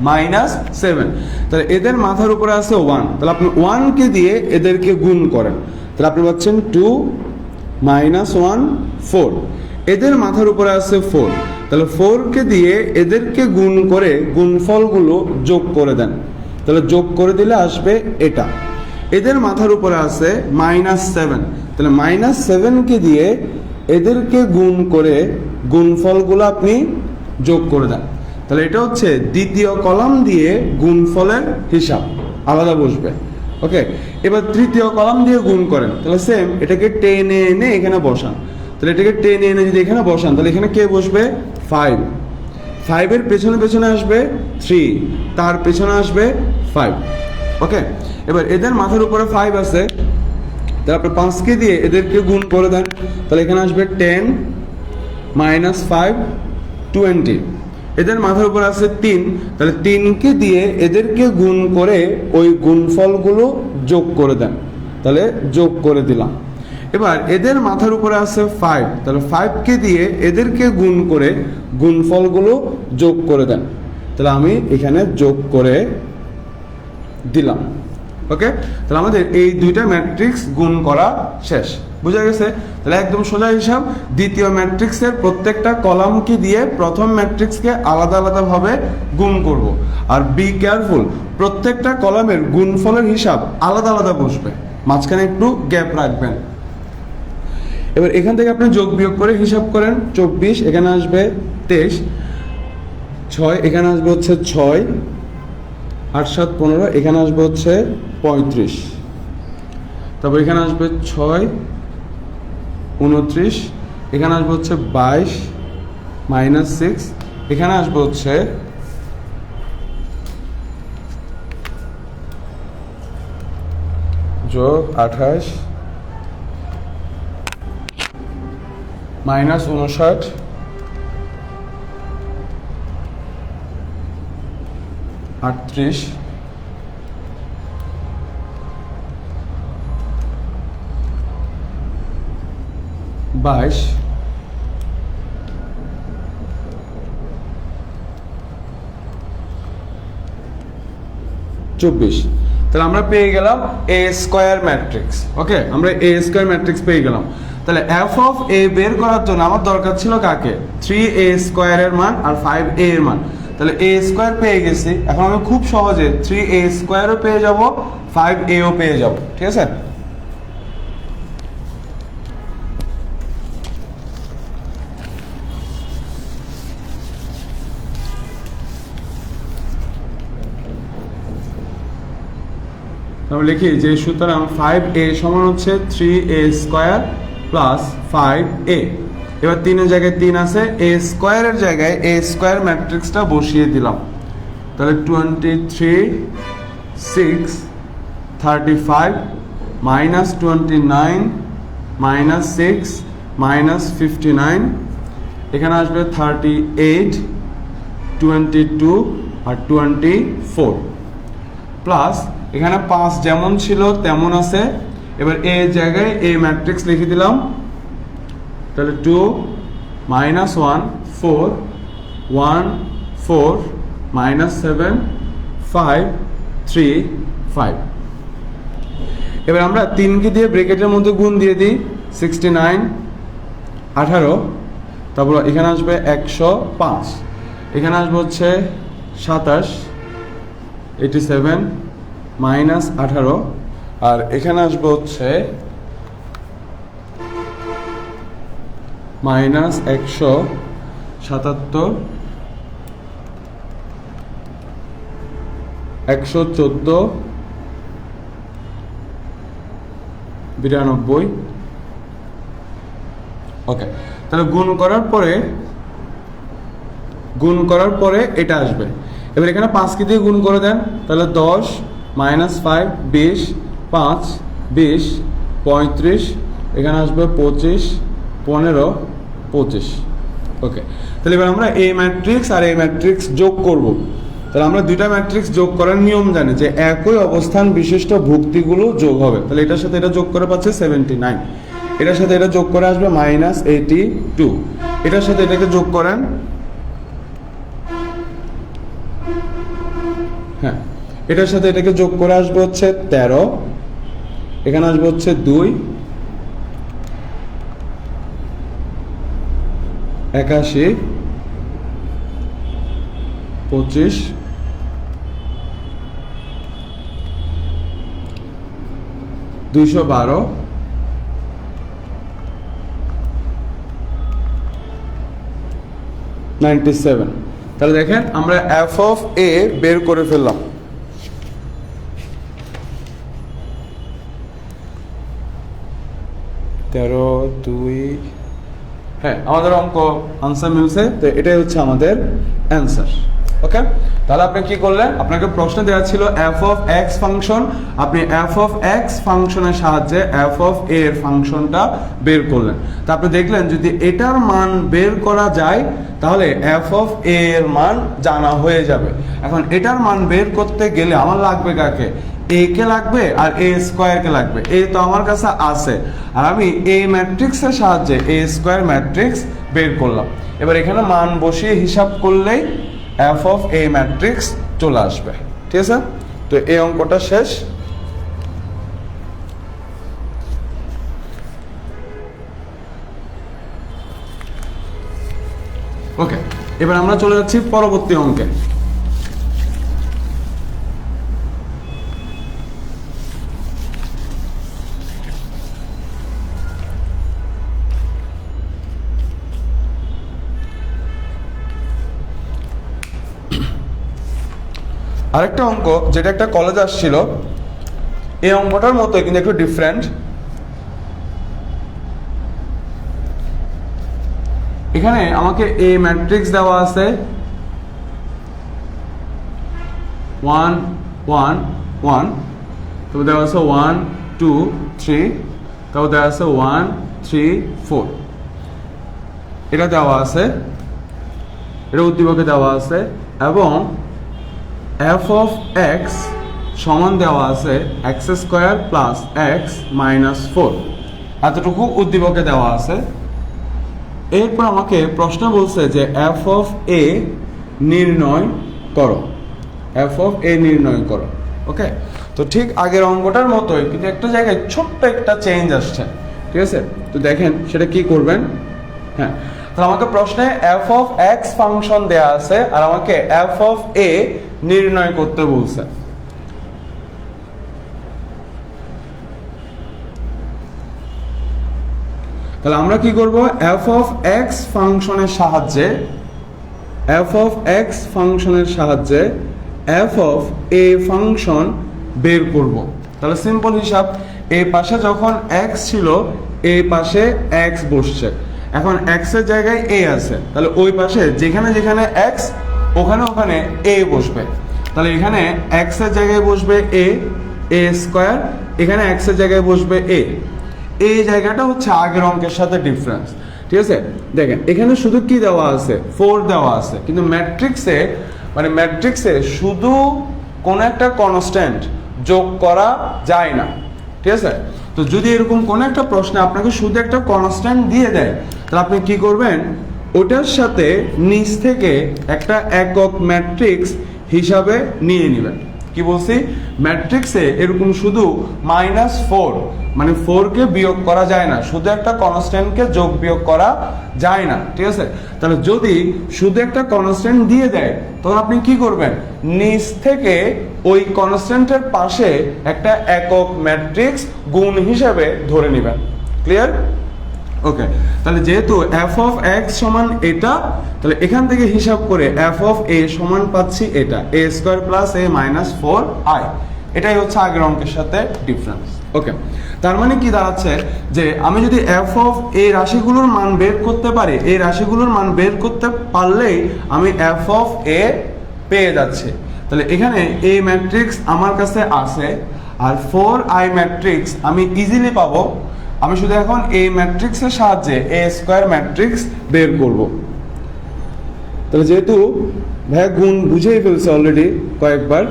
-7। তাহলে এদের মাথার উপরে আছে 1, তাহলে আপনি 1কে দিয়ে এদেরকে গুণ করেন, তাহলে আপনি পাচ্ছেন 2 -1 4। এদের মাথার উপরে আছে 4, তাহলে 4কে দিয়ে এদেরকে গুণ করে গুণফলগুলো যোগ করে দেন, তাহলে যোগ করে দিলে আসবে এটা। এদের মাথার উপরে আছে -7, তাহলে -7কে দিয়ে এদেরকে গুণ করে গুণফলগুলো আপনি যোগ করে দেন। তাহলে এটা হচ্ছে দ্বিতীয় কলাম দিয়ে গুণফলের হিসাব, আলাদা বসবে। ওকে, এবার তৃতীয় কলাম দিয়ে গুণ করেন, তাহলে সেম, এটাকে টেনে এনে এখানে বসান। তাহলে এটাকে টেনে এনে যদি এখানে বসান, তাহলে এখানে কে বসবে? 5। 5 এর পেছনে পেছনে আসবে 3, তার পেছনে আসবে 5। ওকে, এবার এদের মাথার উপরে 5 আছে, তাহলে আপনি 5কে দিয়ে এদেরকে গুণ করে দেন, তাহলে এখানে আসবে 10 -5 20। এদের মাথার উপর আছে 3, তাহলে 3কে দিয়ে এদেরকে গুণ করে ওই গুণফলগুলো যোগ করে দেন, তাহলে যোগ করে দিলাম। এবার এদের মাথার উপরে আছে 5, তাহলে 5কে দিয়ে এদেরকে গুণ করে গুণফলগুলো যোগ করে দেন, তাহলে আমি এখানে যোগ করে দিলাম। ওকে, তাহলে আমাদের এই দুইটা ম্যাট্রিক্স গুণ করা শেষ, বুঝা গেছে? তাহলে একদম সোজা হিসাব, দ্বিতীয় ম্যাট্রিক্সের প্রত্যেকটা কলামকে দিয়ে প্রথম ম্যাট্রিক্সকে আলাদা আলাদাভাবে গুণ করব। আর বি কেয়ারফুল, প্রত্যেকটা কলামের গুণফলের হিসাব আলাদা আলাদা বসবে, মাঝখানে একটু গ্যাপ রাখবেন। এবার এখান থেকে আপনি যোগ বিয়োগ করে হিসাব করেন, 24 এখানে আসবে 23, 6 এখানে আসবে হচ্ছে 6, 8 7 15 এখানে আসবে হচ্ছে 35, তারপর এখানে আসবে 6 29, এখানে আসবে হচ্ছে 22 -6, এখানে আসবে হচ্ছে যোগ 28 -59 38 22 24। তাহলে আমরা পেয়ে গেলাম এ স্কয়ার ম্যাট্রিক্স। ওকে, আমরা এ স্কয়ার ম্যাট্রিক্স পেয়ে গেলাম। তাহলে এফ অফ এ বের করার জন্য আমার দরকার ছিল কাকে? 3a² এর মান আর 5a এর মান। তাহলে এ স্কয়ার পেয়ে গেছি, এখন আমি খুব সহজে 3a² ও পেয়ে যাব, 5a ও পেয়ে যাব। ঠিক আছে, তাহলে লিখি যে সুতরাং 5a সমান হচ্ছে 3a² প্লাস 5a। এবার 3 এর জায়গায় 3 আছে, a স্কয়ারের জায়গায় a স্কয়ার ম্যাট্রিক্সটা বসিয়ে দিলাম। তাহলে 23 6 35 -29 -6 -59, এখানে আসবে 38 22 আর 24 প্লাস এখানে 5 যেমন ছিল তেমন আছে। এবার এ জায়গায় এ ম্যাট্রিক্স লিখে দিলাম, তাহলে 2 -1 4 1 4 -7 5 3 5। এবার আমরা 3কে দিয়ে ব্র্যাকেটের মধ্যে গুণ দিয়ে দিই, 69 18, তারপর এখানে আসবে 105, এখানে আসবে হচ্ছে 27 87 -18, আর এখানে আসবে হচ্ছে -177 114 92। ওকে, তাহলে গুণ করার পরে এটা আসবে। এবার এখানে 5কে দিয়ে গুণ করে দেন, তাহলে 10 -5 20 5 20 35, এখানে আসবে 25 15 25। ওকে, তাহলে এবার আমরা এই ম্যাট্রিক্স আর এই ম্যাট্রিক্স যোগ করব। তাহলে আমরা দুইটা ম্যাট্রিক্স যোগ করার নিয়ম জানি যে একই অবস্থান বিশিষ্ট ভুক্তিগুলো যোগ হবে। তাহলে এটার সাথে এটা যোগ করে পাচ্ছে 79, এটার সাথে এটা যোগ করে আসবে -82, এটার সাথে এটাকে যোগ করেন, হ্যাঁ এটার সাথে এটাকে যোগ করে আসবে হচ্ছে 13, এখানে আসবে হচ্ছে 2 81 25 212 97। তাহলে দেখেন আমরা f of a বের করে ফেললাম। তেরো 2, হ্যাঁ আমাদের অঙ্ক আনসার মিলছে, তো এটাই হচ্ছে আমাদের অ্যান্সার। ওকে, তাহলে আপনি কি করলেন, আপনাকে প্রশ্ন দেওয়া ছিল f of x ফাংশন, আপনি f of x ফাংশনের সাহায্যে f of a এর ফাংশনটা বের করলেন। তারপরে দেখলেন যদি এটার মান বের করা যায় তাহলে f of a এর মান জানা হয়ে যাবে। এখন এটার মান বের করতে গেলে আমার লাগবে কাকে, a কে লাগবে আর a স্কয়ার কে লাগবে। a তো আমার কাছে আছে, আর আমি a ম্যাট্রিক্সের সাহায্যে a স্কয়ার ম্যাট্রিক্স বের করলাম। এবার এখানে মান বসিয়ে হিসাব করলেই f of a ম্যাট্রিক্স চলে আসবে। ঠিক আছে, তো এই অঙ্কটা শেষ। ওকে, এবার আমরা চলে যাচ্ছি পরবর্তী অঙ্কে। আরেকটা অঙ্ক যেটা একটা কলেজ আসছিল, এই অঙ্কটার মতো কিন্তু একটু ডিফারেন্ট। এখানে আমাকে এ ম্যাট্রিক্স দেওয়া আছে 1 1 1, তারপর দেওয়া আছে 1 2 3, তারপর দেওয়া আছে 1 3 4, এটা দেওয়া আছে, এটা উদ্দীপকে দেওয়া আছে, এবং f of x সমান দেওয়া আছে x square plus x minus 4, এতটুকু উদ্দীপকে দেওয়া আছে। এরপর আমাকে প্রশ্ন বলছে যে f of a নির্ণয় করো, f of a নির্ণয় করো। ওকে, তো ঠিক আগের অঙ্কটার মতোই কিন্তু একটা জায়গায় ছোট্ট একটা চেঞ্জ আসছে। ঠিক আছে, তো দেখেন সেটা কি করবেন। হ্যাঁ, তাহলে আমাকে প্রশ্নে f of x ফাংশন দেয়া আছে আর আমাকে f of a নির্ণয় করতে বলছে। তাহলে আমরা কি করব, f of x ফাংশনের সাহায্যে f of x ফাংশনের সাহায্যে f of a ফাংশন বের করব। তাহলে সিম্পল হিসাব, এই পাশে যখন x ছিল এই পাশে x বসছে, এখন x এর জায়গায় a আছে, তাহলে ওই পাশে যেখানে যেখানে x ওখানে ওখানে a বসবে। তাহলে এখানে x এর জায়গায় বসবে a স্কয়ার, এখানে x এর জায়গায় বসবে a। এই জায়গাটা হচ্ছে আগের অঙ্কের সাথে ডিফারেন্স। ঠিক আছে, দেখেন এখানে শুধু কি দেওয়া আছে, 4 দেওয়া আছে, কিন্তু ম্যাট্রিক্সে শুধু কোন একটা কনস্ট্যান্ট যোগ করা যায় না, ঠিক আছে? তো যদি এরকম কোনো একটা প্রশ্নে আপনাকে শুধু একটা কনস্ট্যান্ট দিয়ে দেয়, তাহলে আপনি কি করবেন, ওটার সাথে নিচ থেকে একটা একক ম্যাট্রিক্স হিসাবে নিয়ে নেবেন। কি বলছি, ম্যাট্রিক্সে এরকম শুধু -4 মানে 4কে বিয়োগ করা যায় না, শুধু একটা কনস্ট্যান্টকে যোগ বিয়োগ করা যায় না, ঠিক আছে? তাহলে যদি শুধু একটা কনস্ট্যান্ট দিয়ে দেয়, তখন আপনি কি করবেন, নিচ থেকে ওই কনস্ট্যান্টের পাশে একটা একক ম্যাট্রিক্স গুণ হিসেবে ধরে নেবেন। ক্লিয়ার? ওকে, তাহলে যেহেতু f অফ x সমান এটা, তাহলে এখান থেকে হিসাব করে f অফ a সমান পাচ্ছি এটা a square plus a minus 4i। এটাই হচ্ছে আগের অঙ্কের সাথে ডিফারেন্স। ওকে, তার মানে কি দাঁড়াচ্ছে যে আমি যদি f অফ a রাশিগুলোর মান বের করতে পারি, এই রাশিগুলোর মান বের করতে পারলেই আমি f অফ a পেয়ে যাচ্ছি। তাহলে এখানে a ম্যাট্রিক্স আমার কাছে আছে, আর 4i ম্যাট্রিক্স আমি ইজিলি পাবো। আমি শুধু এখন এই ম্যাট্রিক্সের সাহায্যে এ স্কয়ার ম্যাট্রিক্স বের করব। তাহলে যেহেতু ভাইয়া গুণ বুঝেই ফেলছে অলরেডি কয়েকবার,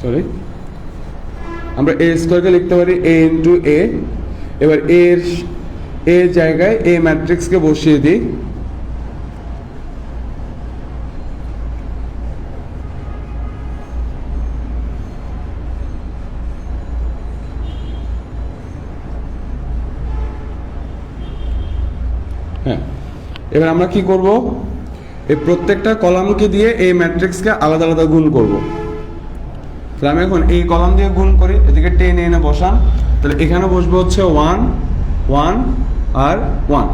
সরি, আমরা এ স্কয়ারকে লিখতে পারি a ইন্টু a। এবার এর জায়গায় এ ম্যাট্রিক্সকে বসিয়ে দিই। হ্যাঁ, এবার আমরা কি করব, এই প্রত্যেকটা কলামকে দিয়ে এই ম্যাট্রিক্সকে আলাদা আলাদা গুণ করব। তাহলে আমি এখন এই কলাম দিয়ে গুণ করি, এদিকে টেনে এনে বসান। তাহলে এখানে বসবে হচ্ছে 1 1 আর 1।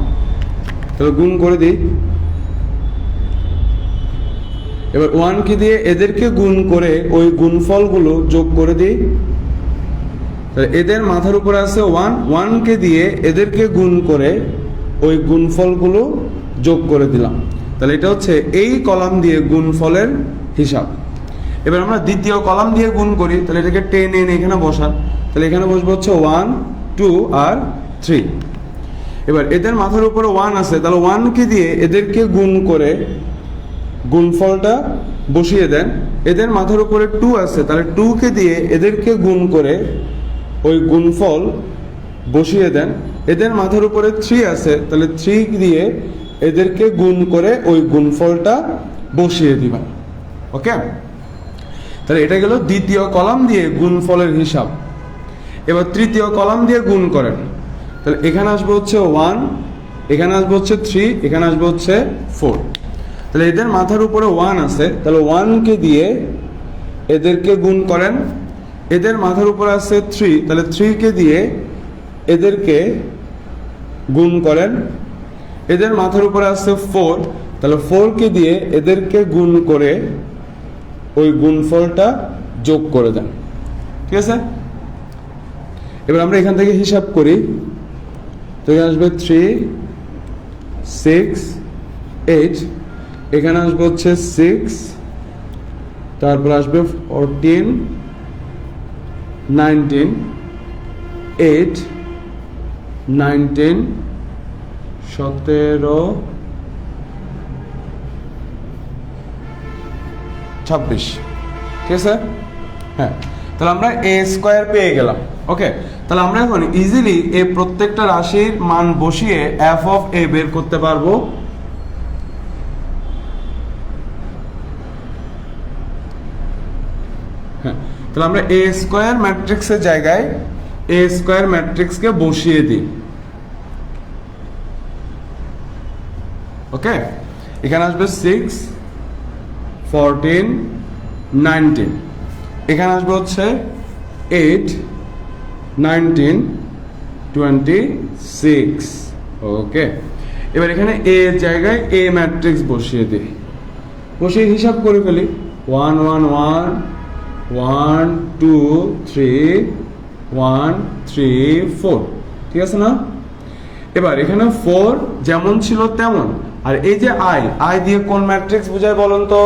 তাহলে গুণ করে দিই। এবার 1 কে দিয়ে এদেরকে গুণ করে ওই গুণফলগুলো যোগ করে দিই। তাহলে এদের মাথার উপরে আছে 1, 1 কে দিয়ে এদেরকে গুণ করে ওই গুণফলগুলো যোগ করে দিলাম। তাহলে এটা হচ্ছে এই কলাম দিয়ে গুণফলের হিসাব। এবার আমরা দ্বিতীয় কলাম দিয়ে গুণ করি, তাহলে এটাকে টেনে এনে এখানে বসান। তাহলে এখানে বসবে হচ্ছে 1 2 আর 3। এবার এদের মাথার উপরে 1 আছে, তাহলে 1 কে দিয়ে এদেরকে গুণ করে গুণফলটা বসিয়ে দেন। এদের মাথার উপরে 2 আছে, তাহলে 2 কে দিয়ে এদেরকে গুণ করে ওই গুণফল বসিয়ে দেন। এদের মাথার উপরে 3 আছে, তাহলে 3 দিয়ে এদেরকে গুণ করে ওই গুণফলটা বসিয়ে দিবেন। ওকে, তাহলে এটা গেল দ্বিতীয় কলাম দিয়ে গুণফলের হিসাব। এবার তৃতীয় কলাম দিয়ে গুণ করেন। তাহলে এখানে আসবে হচ্ছে 1, এখানে আসবে হচ্ছে 3, এখানে আসবে হচ্ছে 4। তাহলে এদের মাথার উপরে 1 আছে, তাহলে 1 কে দিয়ে এদেরকে গুণ করেন। এদের মাথার উপরে আছে 3, তাহলে 3 কে দিয়ে এদেরকে গুণ করেন। এদের মাথার উপরে আছে 4, তাহলে 4 কে দিয়ে এদেরকে গুণ করে ওই গুণফলটা যোগ করে দেন। ঠিক আছে, এবার আমরা এখান থেকে হিসাব করি। তো এখানে আসবে 3 6 8, এখানে আসবে হচ্ছে 6, তারপর আসবে 14 19 8 19 17 26। ঠিক আছে, হ্যাঁ, তাহলে আমরা এ স্কয়ার পেয়ে গেলাম। ওকে, তাহলে আমরা এখন ইজিলি এই প্রত্যেকটা রাশির মান বসিয়ে এফ অফ এ বের করতে পারবো। হ্যাঁ, তাহলে আমরা এ স্কয়ার ম্যাট্রিক্সের জায়গায় এ স্কয়ার ম্যাট্রিক্সকে বসিয়ে দিই। ওকে, এখানে আসবে 6 14 19, এখানে আসবে হচ্ছে 8 19 26। ওকে, এবার এখানে এ এর জায়গায় এ ম্যাট্রিক্স বসিয়ে দিই, বসিয়ে হিসাব করে ফেলি। 1 1 1 1 2 3 1 3 4। ঠিক আছে না? এবার এখানে 4 যেমন ছিল তেমন। আর এই যে আই দিয়ে কোন ম্যাট্রিক্স বোঝায় বলুন তো?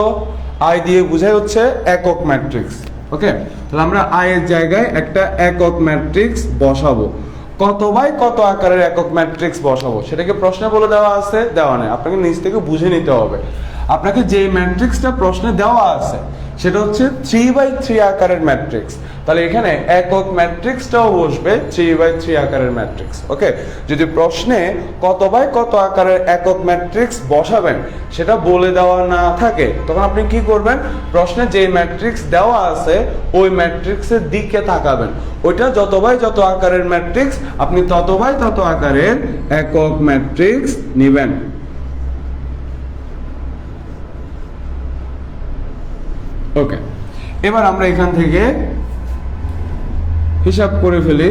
আই দিয়ে বোঝায় হচ্ছে একক ম্যাট্রিক্স। ওকে, তাহলে আমরা আই এর জায়গায় একটা একক ম্যাট্রিক্স বসাবো। কত বাই কত আকারের একক ম্যাট্রিক্স বসাবো, সেটাকে প্রশ্নে বলে দেওয়া আছে, দেওয়া নেই, আপনাকে নিজ থেকে বুঝে নিতে হবে। আপনাকে যে ম্যাট্রিক্সটা প্রশ্নে দেওয়া আছে সেটা হচ্ছে 3/3 আকারের ম্যাট্রিক্স, তাহলে এখানে একক ম্যাট্রিক্সটাও বসবে 3/3 আকারের ম্যাট্রিক্স। ওকে, যদি প্রশ্নে কত বাই কত আকারের একক ম্যাট্রিক্স বসাবেন সেটা বলে দেওয়া না থাকে, তখন আপনি কি করবেন, প্রশ্নে যে ম্যাট্রিক্স দেওয়া আছে ওই ম্যাট্রিক্সের দিকে তাকাবেন, ওইটা যত বাই যত আকারের ম্যাট্রিক্স আপনি তত বাই তত আকারের একক ম্যাট্রিক্স নেবেন। ওকে, এবার আমরা এখান থেকে হিসাব করে ফেলি।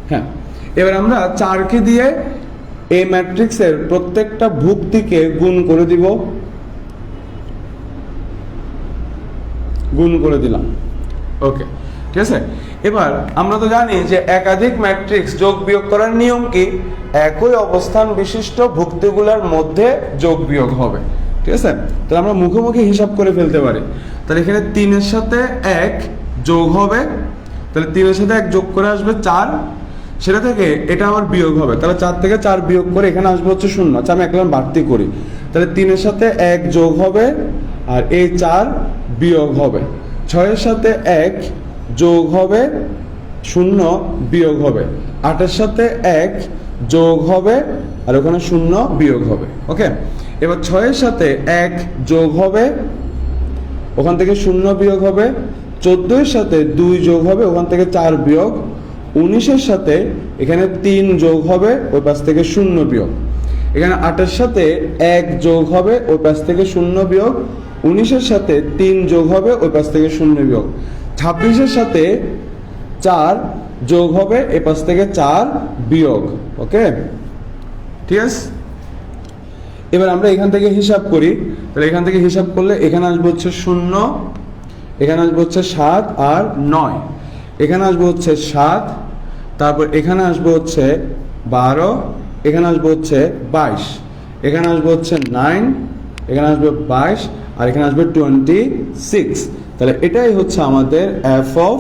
হ্যাঁ, এবার আমরা 4কে দিয়ে এই ম্যাট্রিক্সের প্রত্যেকটা ভুক্তিকে গুণ করে দিব, গুণ করে দিলাম। ওকে, ঠিক আছে। এবার আমরা তো জানি যে একাধিক ম্যাট্রিক্স যোগ বিয়োগ করার নিয়ম কি, একই অবস্থান বিশিষ্ট ভুক্তিগুলোর মধ্যে যোগ বিয়োগ হবে, ঠিক আছে। তাহলে আমরা মুখোমুখি হিসাব করে ফেলতে পারি। তাহলে এখানে 3-এর সাথে 1 যোগ হবে, তাহলে 3-এর সাথে 1 যোগ করে আসবে 4, সেটা থেকে এটা আবার বিয়োগ হবে, তাহলে 4 থেকে 4 বিয়োগ করে এখানে আসবে হচ্ছে 0। আচ্ছা, আমি একবার বাড়তি করি, তাহলে 3-এর সাথে 1 যোগ হবে আর এই 4 বিয়োগ হবে, 6-এর সাথে 1 যোগ হবে, 0 বিয়োগ হবে, 8-এর সাথে 1 যোগ হবে আর ওখানে 0 বিয়োগ হবে। ওকে, এবার 6-এর সাথে 1 যোগ হবে, ওখান থেকে 0 বিয়োগ হবে, 14-এর সাথে 2 যোগ হবে, ওখান থেকে 4 বিয়োগ, 19-এর সাথে এখানে 3 যোগ হবে, ওই পাশ থেকে 0 বিয়োগ, এখানে 8-এর সাথে 1 যোগ হবে, ওই পাশ থেকে 0 বিয়োগ, 19-এর সাথে 3 যোগ হবে, ওই পাশ থেকে 0 বিয়োগ, 26-এর সাথে 4 যোগ হবে, এ পাশ থেকে 4 বিয়োগ। ওকে, ঠিক আছে। এবার আমরা এখান থেকে হিসাব করি, তাহলে এখান থেকে হিসাব করলে এখানে আসবে হচ্ছে 0, এখানে আসবে হচ্ছে 7 আর 9, এখানে আসবে হচ্ছে 7, তারপর এখানে আসবে হচ্ছে 12, এখানে আসবে হচ্ছে 22, এখানে আসবে হচ্ছে 9, এখানে আসবে 22 আর এখানে আসবে 26। তাহলে এটাই হচ্ছে আমাদের এফ অফ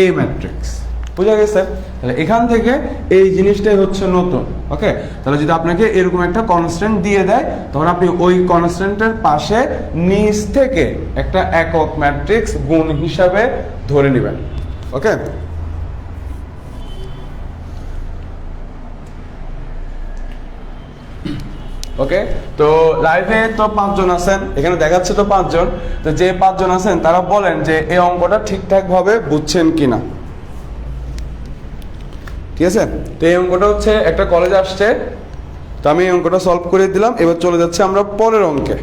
এ ম্যাট্রিক্স, বুঝা গেছে। তাহলে এখান থেকে এই জিনিসটাই হচ্ছে নতুন। ওকে, তাহলে যদি আপনাকে এরকম একটা কনস্ট্যান্ট দিয়ে দেয় তখন আপনি ওই কনস্ট্যান্টের পাশে নিচ থেকে একটা একক ম্যাট্রিক্স গুণ হিসাবে ধরে নেবেন। ওকে, ওকে, তো লাইভে তো 5 জন আছেন, এখানে দেখাচ্ছে তো 5 জন, তো যে 5 জন আছেন তারা বলেন যে এই অঙ্কটা ঠিকঠাক ভাবে বুঝছেন কিনা। ঠিক আছে, তো এই অঙ্কটা হচ্ছে একটা কলেজ আসছে, তো আমি এই অঙ্কটা সলভ করে দিলাম। এবার চলে যাচ্ছে আমরা পরের অঙ্কে।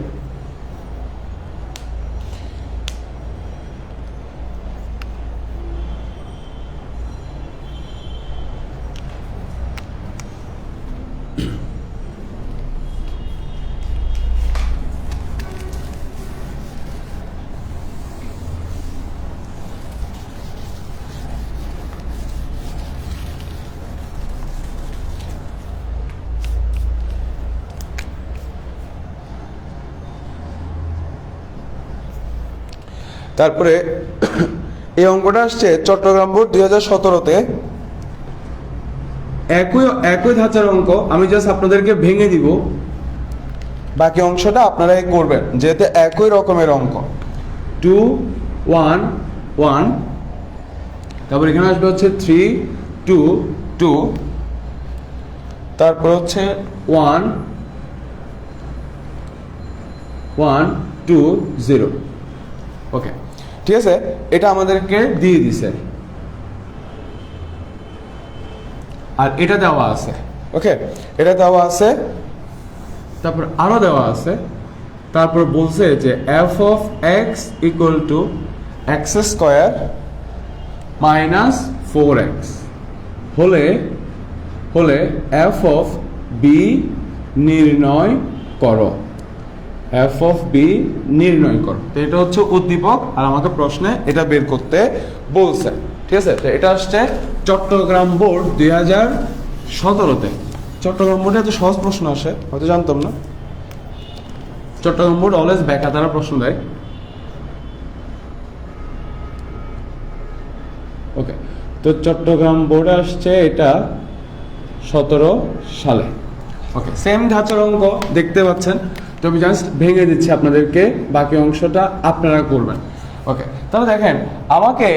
তারপরে এই অঙ্কটা আসছে চট্টগ্রাম বোর্ড 2017-তে, একই ধাঁচার অঙ্ক। আমি জাস্ট আপনাদেরকে ভেঙে দিব, বাকি অংশটা আপনারাই করবেন, যেহেতু একই রকমের অঙ্ক। 2 1 1, তারপর এখানে আসবে হচ্ছে 3 2 2, তারপর হচ্ছে 1 1 2 0। ওকে, ঠিক আছে, এটা আমাদেরকে দিয়ে দিছে আর এটা দেওয়া আছে। ওকে, এটা দেওয়া আছে, তারপর আরো দেওয়া আছে, তারপর বলছে যে f of x equal to x square minus 4x হলে f of b নির্ণয় করো, f of b নির্ণয় করো। তো এটা হচ্ছে উদ্দীপক আর আমাকে প্রশ্নে এটা বের করতে বলছে। ঠিক আছে। তো এটা আসছে চট্টগ্রাম বোর্ড 2017-তে। চট্টগ্রাম বোর্ডে এত সহজ প্রশ্ন আসে হয়তো জানতাম না। চট্টগ্রাম বোর্ড অলওয়েজ ব্যাখ্যা দ্বারা প্রশ্ন দেয়। ওকে, তো চট্টগ্রাম বোর্ডে আসছে এটা 17 সালে। ওকে, সেম ধাঁচার অঙ্ক দেখতে পাচ্ছেন। তো আমি জাস্ট ভেঙে দিচ্ছি আপনাদেরকে, বাকি অংশটা আপনারা করবেন। ওকে, তাহলে দেখেন আমাকে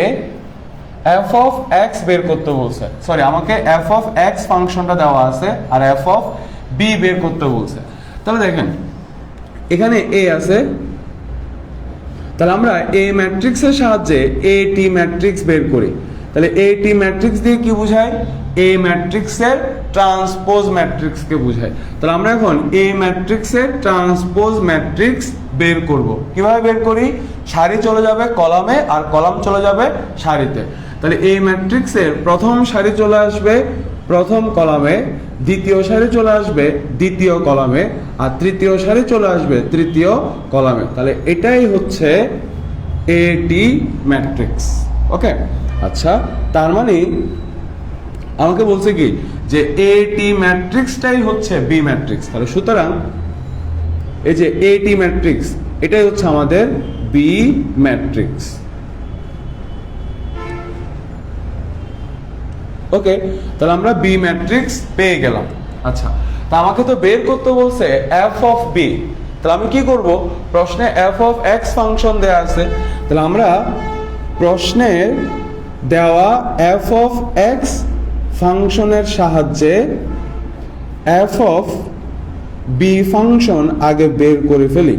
এফ অফ এক্স বের করতে বলছে, সরি আমাকে এফ অফ এক্স ফাংশনটা দেওয়া আছে আর এফ অফ বি বের করতে বলছে। তাহলে দেখেন এখানে এ আছে, তাহলে আমরা এ ম্যাট্রিক্সের সাহায্যে এ টি ম্যাট্রিক্স বের করি। তাহলে এ টি ম্যাট্রিক্স দিয়ে কি বোঝায়? এ ম্যাট্রিক্সের ট্রান্সপোজ ম্যাট্রিক্সকে বোঝায়। তাহলে আমরা এখন এ ম্যাট্রিক্সের ট্রান্সপোজ ম্যাট্রিক্স বের করব। কিভাবে বের করি? সারি চলে যাবে কলামে আর কলাম চলে যাবে সারিতে। তাহলে এ ম্যাট্রিক্সের প্রথম সারি চলে আসবে প্রথম কলামে, দ্বিতীয় সারি চলে আসবে দ্বিতীয় কলামে, আর তৃতীয় সারি চলে আসবে তৃতীয় কলামে। তাহলে এটাই হচ্ছে এ টি ম্যাট্রিক্স। ওকে, আচ্ছা, তার মানে আমাকে বলছে কি যে এ টি ম্যাট্রিক্সটাই হচ্ছে বি ম্যাট্রিক্স। তাহলে সুতরাং এই যে এ টি ম্যাট্রিক্স এটাই হচ্ছে আমাদের বি ম্যাট্রিক্স। ওকে, তাহলে আমরা বি ম্যাট্রিক্স পেয়ে গেলাম। আচ্ছা, তা আমাকে তো বের করতে বলছে এফ অফ বি। তাহলে আমি কি করব? প্রশ্নে এফ অফ এক্স ফাংশন দেওয়া আছে, তাহলে আমরা প্রশ্নে দেওয়া এফ অফ এক্স ফাংশনের সাহায্যে এফ অফ বি ফাংশন আগে বের করে ফেলি।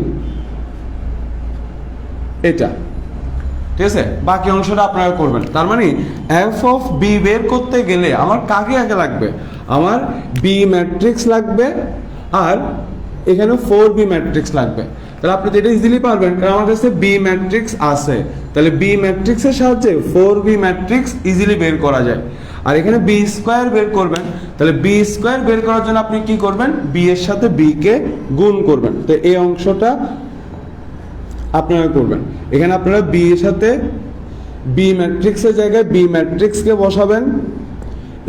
এটা ঠিক আছে, বাকি অংশটা আপনারা করবেন। তার মানে এফ অফ বি বের করতে গেলে আমার কাকে আগে লাগবে? আমার বি ম্যাট্রিক্স লাগবে আর এখানে 4b ম্যাট্রিক্স লাগবে। তাহলে আপনি এটা ইজিলি পারবেন কারণ আমার কাছে বি ম্যাট্রিক্স আছে। তাহলে বি ম্যাট্রিক্সের সাহায্যে 4b ম্যাট্রিক্স ইজিলি বের করা যায়। আর এখানে বি স্কোয়ার বের করবেন, তাহলে বি স্কোয়ার বের করার জন্য আপনি কি করবেন? বি এর সাথে বি কে গুণ করবেন। তো এই অংশটা আপনারা করবেন। এখানে আপনারা বি এর সাথে বি ম্যাট্রিক্সের জায়গায় বি ম্যাট্রিক্সকে বসাবেন,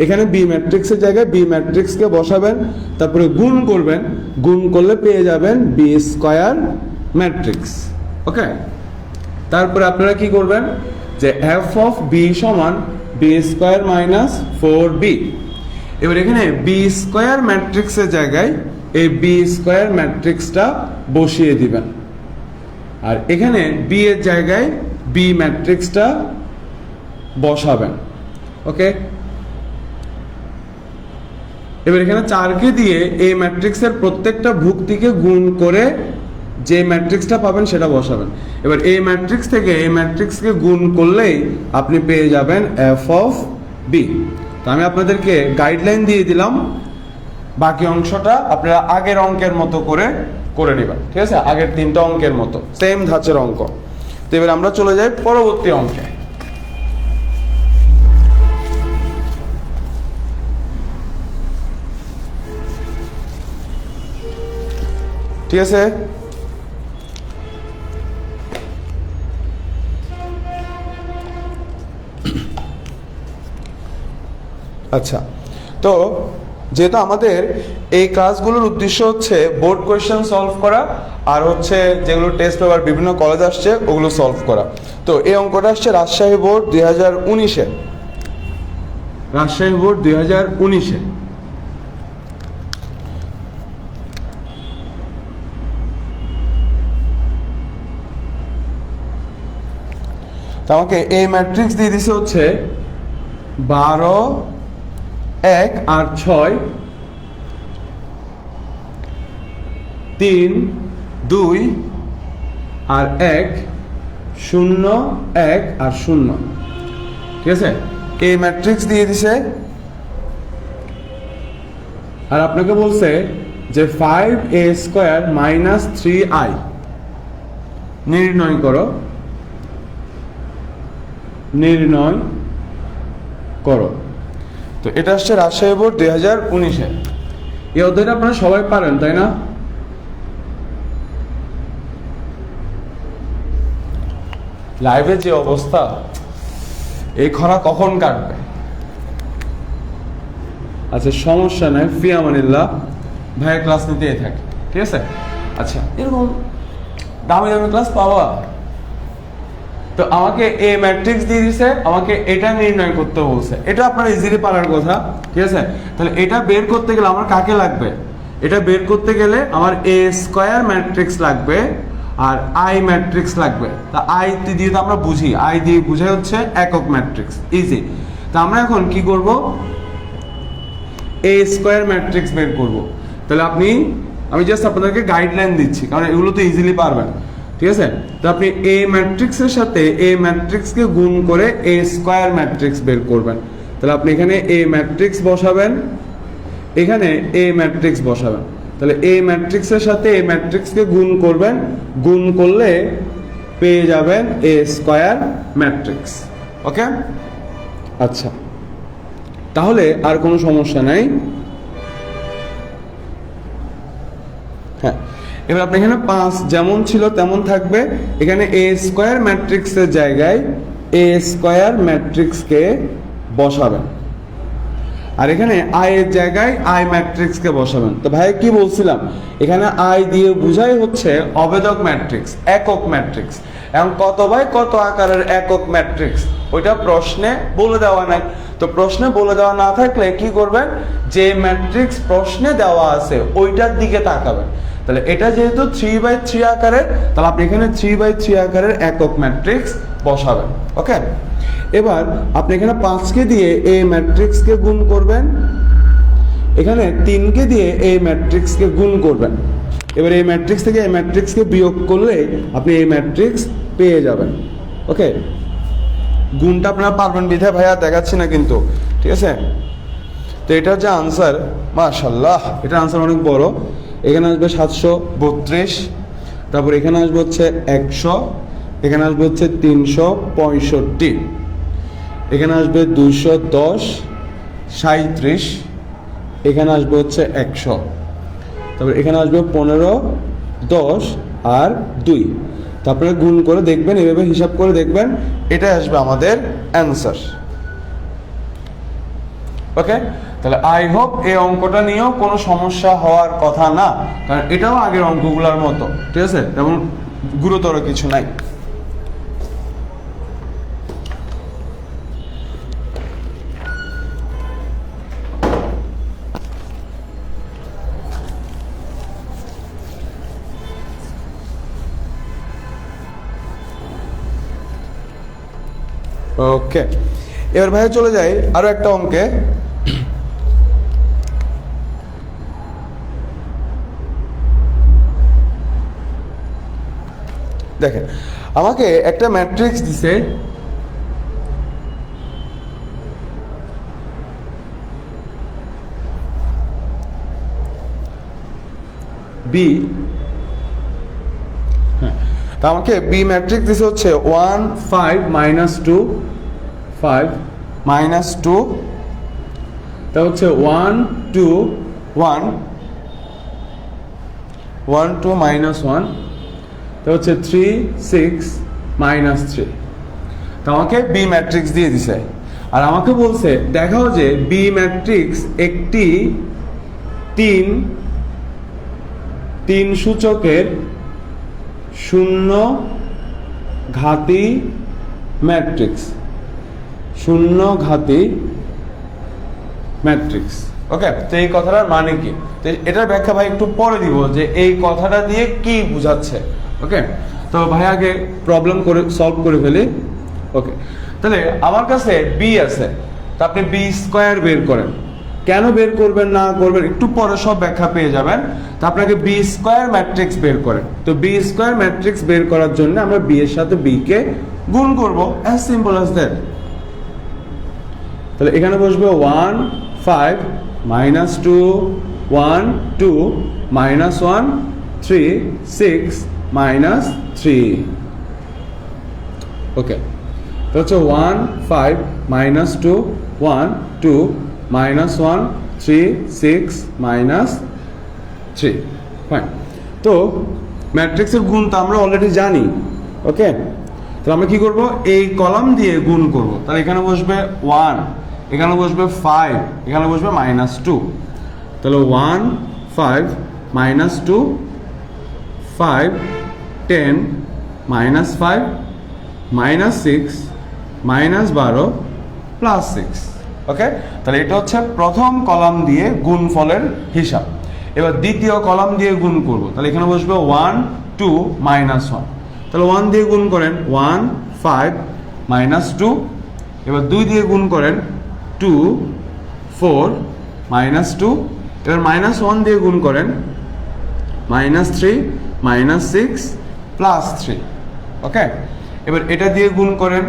এখানে বি ম্যাট্রিক্সের জায়গায় বি ম্যাট্রিক্সকে বসাবেন, তারপরে গুণ করবেন, গুণ করলে পেয়ে যাবেন বি স্কোয়ার ম্যাট্রিক্স। ওকে, তারপরে আপনারা কি করবেন? যে এফ অফ বি সমান বি স্কোয়ার মাইনাস 4b। এবার এখানে বি স্কোয়ার ম্যাট্রিক্সের জায়গায় এই বি স্কোয়ার ম্যাট্রিক্সটা বসিয়ে দিবেন, আর এখানে বি এর জায়গায় বি ম্যাট্রিক্সটা বসাবেন। ওকে, এবার এখানে 4কে দিয়ে এই ম্যাট্রিক্সের প্রত্যেকটা ভুক্তিকে গুণ করে যে ম্যাট্রিক্সটা পাবেন সেটা বসাবেন। এবার এই ম্যাট্রিক্স থেকে এই ম্যাট্রিক্সকে গুণ করলেই আপনি পেয়ে যাবেন এফ অফ বি। তো আমি আপনাদেরকে গাইডলাইন দিয়ে দিলাম, বাকি অংশটা আপনারা আগের অঙ্কের মতো করে নেবেন। ঠিক আছে, আগের 3টা অঙ্কের মতো সেম ধাঁচের অঙ্ক। তো এবার আমরা চলে যাই পরবর্তী অঙ্কে। ঠিক আছে, আচ্ছা, তো যেহেতু আমাদের এই ক্লাসগুলোর উদ্দেশ্য হচ্ছে বোর্ড কোয়েশ্চেন সলভ করা আর হচ্ছে যেগুলো টেস্ট পেপার বিভিন্ন কলেজ আসছে ওগুলো সলভ করা। তো এই অঙ্কটা আসছে রাজশাহী বোর্ড 2019-এ, রাজশাহী বোর্ড 2019-এ। তো আমাকে এই ম্যাট্রিক্স দিয়ে দিছে হচ্ছে 12, 1 আর 6, 3, 2 আর 1, 0, 1 আর 0। ঠিক আছে, এই ম্যাট্রিক্স দিয়ে দিছে আর আপনাকে বলছে যে 5a স্কোয়ার মাইনাস 3i নির্ণয় করো, নির্ণয় করো। তো এটা আসছে রাজশাহী বোর্ড 2019-এ। এই অধ্যায়টা আপনারা সবাই পারেন তাই না? লাইভে যে অবস্থা এই খরা কখন কাটবে? আচ্ছা সমস্যা নাই, ফি আমানিল্লাহ, ভাইয়ের ক্লাস নিতেই থাকে, ঠিক আছে? আচ্ছা এরকম দামি দামি ক্লাস পাওয়া। তো আমাকে এ ম্যাট্রিক্স দিয়ে দিছে, আমাকে এটা নির্ণয় করতে বলছে, এটা আপনার ইজিলি পারার কথা, ঠিক আছে? তাহলে এটা বের করতে গেলে আমার কাকে লাগবে? এটা বের করতে গেলে আমার এ স্কয়ার ম্যাট্রিক্স লাগবে আর আই ম্যাট্রিক্স লাগবে। তা আই দিয়ে তো আমরা বুঝি, আই দিয়ে বুঝাই হচ্ছে একক ম্যাট্রিক্স, ইজি। তা আমরা এখন কি করব? এ স্কয়ার ম্যাট্রিক্স বের করব। তাহলে আমি জাস্ট আপনাদেরকে গাইডলাইন দিচ্ছি, কারণ এগুলো তো ইজিলি পারবেন, ঠিক আছে? তো আপনি এ ম্যাট্রিক্সের সাথে এ ম্যাট্রিক্সকে গুণ করে এ স্কয়ার ম্যাট্রিক্স বের করবেন। তাহলে আপনি এখানে এ ম্যাট্রিক্স বসাবেন, এখানে এ ম্যাট্রিক্স বসাবেন। তাহলে এ ম্যাট্রিক্সের সাথে এ ম্যাট্রিক্সকে গুণ করবেন, গুণ করলে পেয়ে যাবেন এ স্কয়ার ম্যাট্রিক্স। ওকে, আচ্ছা তাহলে আর কোনো সমস্যা নাই। হ্যাঁ, এবার আপনি এখানে 5 যেমন ছিল তেমন থাকবে। এখানে এ স্কয়ার ম্যাট্রিক্সের জায়গায় এ স্কয়ার ম্যাট্রিক্সকে বসাবেন, আর এখানে আই এর জায়গায় আই ম্যাট্রিক্সকে বসাবেন। তো ভাই কি বলছিলাম, এখানে আই দিয়ে বুঝাই হচ্ছে অভেদক ম্যাট্রিক্স, একক ম্যাট্রিক্স। এখন কত বাই কত আকারের একক ম্যাট্রিক্স ওইটা প্রশ্নে বলে দেওয়া নাই। তো প্রশ্নে বলে দেওয়া না থাকলে কি করবেন, যে ম্যাট্রিক্স প্রশ্নে দেওয়া আছে ওইটার দিকে তাকাবেন। তাহলে এটা যেহেতু 3/3 আকারের, তাহলে আপনি এখানে 3/3 আকারের একক ম্যাট্রিক্স বসাবেন। ওকে, এবার আপনি এখানে 5কে দিয়ে এই ম্যাট্রিক্সকে গুণ করবেন, এখানে 3কে দিয়ে এই ম্যাট্রিক্সকে গুণ করবেন। এবার এই ম্যাট্রিক্স থেকে এই ম্যাট্রিক্সকে বিয়োগ করলে আপনি এই ম্যাট্রিক্স পেয়ে যাবেন। ওকে, গুণটা আপনারা পারবেন বিধায় ভাইয়া দেখাচ্ছি না কিন্তু, ঠিক আছে? তো এটা হচ্ছে আনসার। মাশাআল্লাহ, এটা আনসার অনেক বড়। এখানে আসবে 732, তারপর এখানে আসবে হচ্ছে 100, এখানে আসবে হচ্ছে 365, এখানে আসবে 210, 37, এখানে আসবে হচ্ছে 100, তারপর এখানে আসবে 15, 10 আর 2। তারপরে গুণ করে দেখবেন, এভাবে হিসাব করে দেখবেন, এটা আসবে আমাদের অ্যান্সার। ওকে, তাহলে আই হোপ এই অঙ্কটা নিয়েও কোনো সমস্যা হওয়ার কথা না, কারণ এটাও আগের অঙ্কগুলোর মতো, ঠিক আছে? তেমন গুরুতর কিছু নাই। ওকে, এবার ভাইয়া চলে যাই আরো একটা অঙ্কে। দেখেন, আমাকে একটা ম্যাট্রিক্স দিছে, বি। হ্যাঁ, তা আমাকে বি ম্যাট্রিক্স দিছে হচ্ছে 1 5 -2 5 -2, তা হচ্ছে 1 2 1 1 2 -1, তা হচ্ছে 3 6 -3। তো আমাকে বি ম্যাট্রিক্স দিয়ে দিছে, আর আমাকে বলছে দেখাও যে বি ম্যাট্রিক্স একটি 3 সূচকের শূন্য ঘাতি ম্যাট্রিক্স, শূন্য ঘাতি ম্যাট্রিক্স। ওকে, তো এই কথাটার মানে কি? তো এটার ব্যাখ্যা ভাই একটু পরে দিব যে এই কথাটা দিয়ে কি বোঝাচ্ছে। ওকে, তো ভাই আগে প্রবলেম করে সলভ করে ফেলি। ওকে, তাহলে আমার কাছে বি আছে, তা আপনি বি স্কয়ার বের করেন। কেন বের করবেন না করবেন একটু পরে সব ব্যাখ্যা পেয়ে যাবেন। তা আপনাকে বি স্কয়ার ম্যাট্রিক্স বের করেন। তো বি স্কয়ার ম্যাট্রিক্স বের করার জন্য আমরা বি এর সাথে বি কে গুণ করব, অ্যাজ সিম্পল অ্যাজ দ্যাট। তাহলে এখানে বসবে 1 5 -2 1 2 -1 3 6 -3। ওকে, তো হচ্ছে 1 5 -2 1 2 -1 3 6 -3। ফাইন, তো ম্যাট্রিক্সের গুণ তো আমরা অলরেডি জানি। ওকে, তাহলে আমরা কি করব, এই কলাম দিয়ে গুণ করব। তাহলে এখানে বসবে 1, এখানে বসবে 5, এখানে বসবে -2। তাহলে 1 5 -2 5 10 -5 -6 -12 +6। ওকে, তাহলে এটা হচ্ছে প্রথম কলাম দিয়ে গুণফলের হিসাব। এবার দ্বিতীয় কলাম দিয়ে গুণ করব। তাহলে এখানে বসবে 1 2 -1। তাহলে 1 দিয়ে গুণ করেন 1 5 -2। এবার 2 দিয়ে গুণ করেন 2 4 -2। এবার -1 দিয়ে গুণ করেন -3 -6 +3। ওকে, এবার এটা দিয়ে গুণ করেন,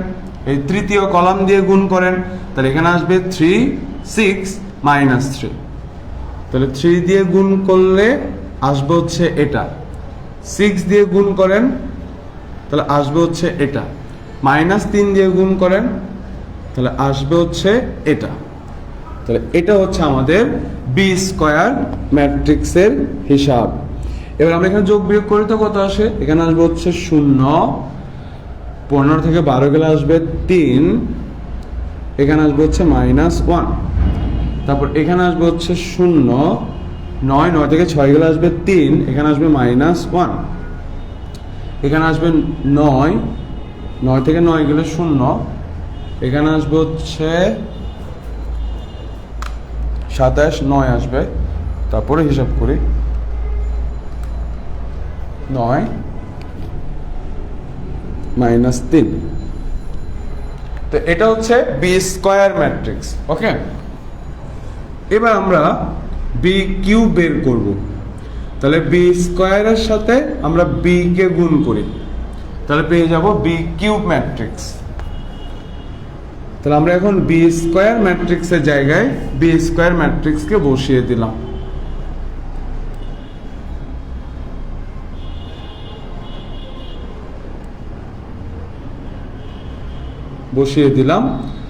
এই তৃতীয় কলাম দিয়ে গুণ করেন। তাহলে এখানে আসবে 3 6 -3। তাহলে 3 দিয়ে গুণ করলে আসবে হচ্ছে এটা। 6 দিয়ে গুণ করেন তাহলে আসবে হচ্ছে এটা। -3 দিয়ে গুণ করেন তাহলে আসবে হচ্ছে এটা। তাহলে এটা হচ্ছে আমাদের বি স্কয়ার ম্যাট্রিক্সের হিসাব। এবার আমরা এখানে যোগ বিয়োগ করি তো কত আসে, এখানে আসবে হচ্ছে 0, 15 থেকে 12 গেলে আসবে 3, এখানে আসবে হচ্ছে -1। তারপর এখানে আসবে হচ্ছে 0, 9, 9 থেকে 6 গেলে আসবে 3, এখানে আসবে -1। এখানে আসবে 9, 9 থেকে 9 গেলে 0, এখানে আসবে হচ্ছে 27, 9 আসবে। তারপরে হিসাব করি 9 -3। তো এটা হচ্ছে বি স্কয়ার ম্যাট্রিক্স। ওকে, এবার আমরা বি কিউব বের করব। তাহলে বি স্কয়ারের সাথে আমরা বি কে গুণ করি, তাহলে পেয়ে যাব বি কিউব ম্যাট্রিক্স। তাহলে আমরা এখন বি স্কয়ার ম্যাট্রিক্সের জায়গায় বি স্কয়ার ম্যাট্রিক্সকে বসিয়ে দিলাম।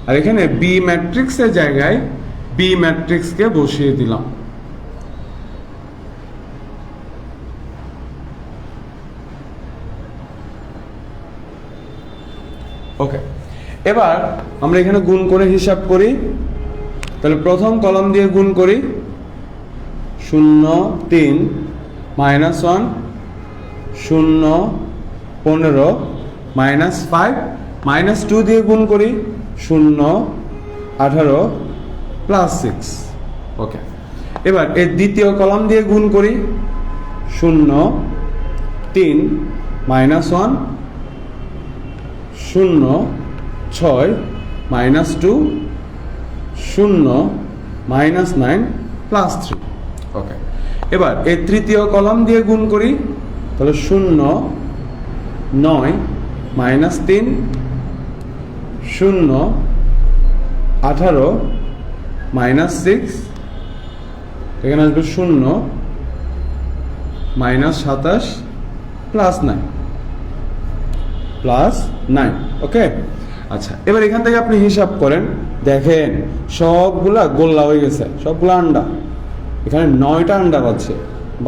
আর এখানে বি ম্যাট্রিক্সের জায়গায় বি ম্যাট্রিক্সকে বসিয়ে দিলাম। ওকে, এবার আমরা এখানে গুণ করে হিসাব করি। তাহলে প্রথম কলাম দিয়ে গুণ করি 0 3 -1 0 15 -5 -2 দিয়ে গুণ করি 0 18 +6। ওকে, এবার এর দ্বিতীয় কলাম দিয়ে গুণ করি 0 3 -1 0 6 -2 0 -9 +3। ওকে, এবার এর তৃতীয় কলাম দিয়ে গুণ করি। তাহলে 0 9 -3 0 18 -6, এখানে আসবে 0 -27 +9। ওকে, আচ্ছা, এবার এখান থেকে আপনি হিসাব করেন, দেখেন সবগুলা গোল্লা হয়ে গেছে, সবগুলা আন্ডা। এখানে 9টা আন্ডা আছে,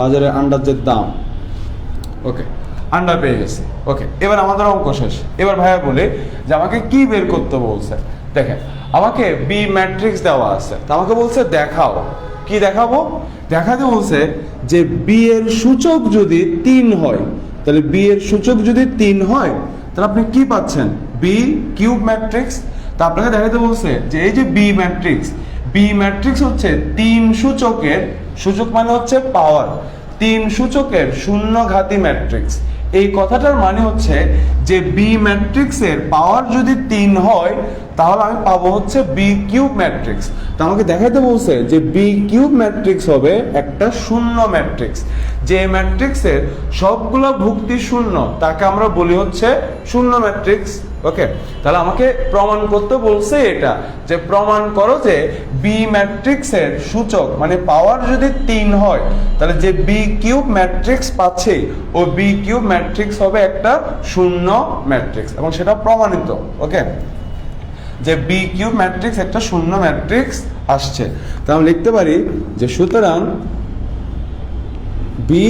বাজারে আন্ডার যে দাম। ওকে, আন্ডা পেয়ে গেছে। ওকে, এবার আমাদের অঙ্ক শেষ। এবার ভাইয়া বলে যে আমাকে কি বের করতে বলছে। দেখেন, আমাকে বি ম্যাট্রিক্স দেওয়া আছে, তো আমাকে বলছে দেখাও। কি দেখাবো? দেখাতে বলছে যে বি এর সূচক যদি 3 হয়, তাহলে বি এর সূচক যদি 3 হয় তাহলে আপনি কি পাচ্ছেন? B cube matrix. তা আপনাকে দেখাতে বলছে যে এই যে বি ম্যাট্রিক্স হচ্ছে 3 সূচকের, সূচক মানে হচ্ছে পাওয়ার, 3 সূচকের শূন্যঘাতী ম্যাট্রিক্স। এই কথাটার মানে হচ্ছে যে বি ম্যাট্রিক্সের পাওয়ার যদি 3 হয় তাহলে আমি পাবো হচ্ছে বি কিউব ম্যাট্রিক্স। তো আমাকে দেখাতে বলছে যে বি কিউব ম্যাট্রিক্স হবে একটা শূন্য ম্যাট্রিক্স। যে ম্যাট্রিক্সের সবগুলো ভুক্তি শূন্য তাকে আমরা বলি হচ্ছে শূন্য ম্যাট্রিক্স। ওকে, তাহলে আমাকে প্রমাণ করতে বলছে এটা, যে প্রমাণ করো যে বি ম্যাট্রিক্সের সূচক মানে পাওয়ার যদি 3 হয় তাহলে যে বি কিউব ম্যাট্রিক্স পাচ্ছে ও বি কিউব ম্যাট্রিক্স হবে একটা শূন্য ম্যাট্রিক্স, এবং সেটা প্রমাণিত। ওকে, যে বি কিউব ম্যাট্রিক্স একটা শূন্য ম্যাট্রিক্স আসছে। তা আমরা লিখতে পারি যে সুতরাং বি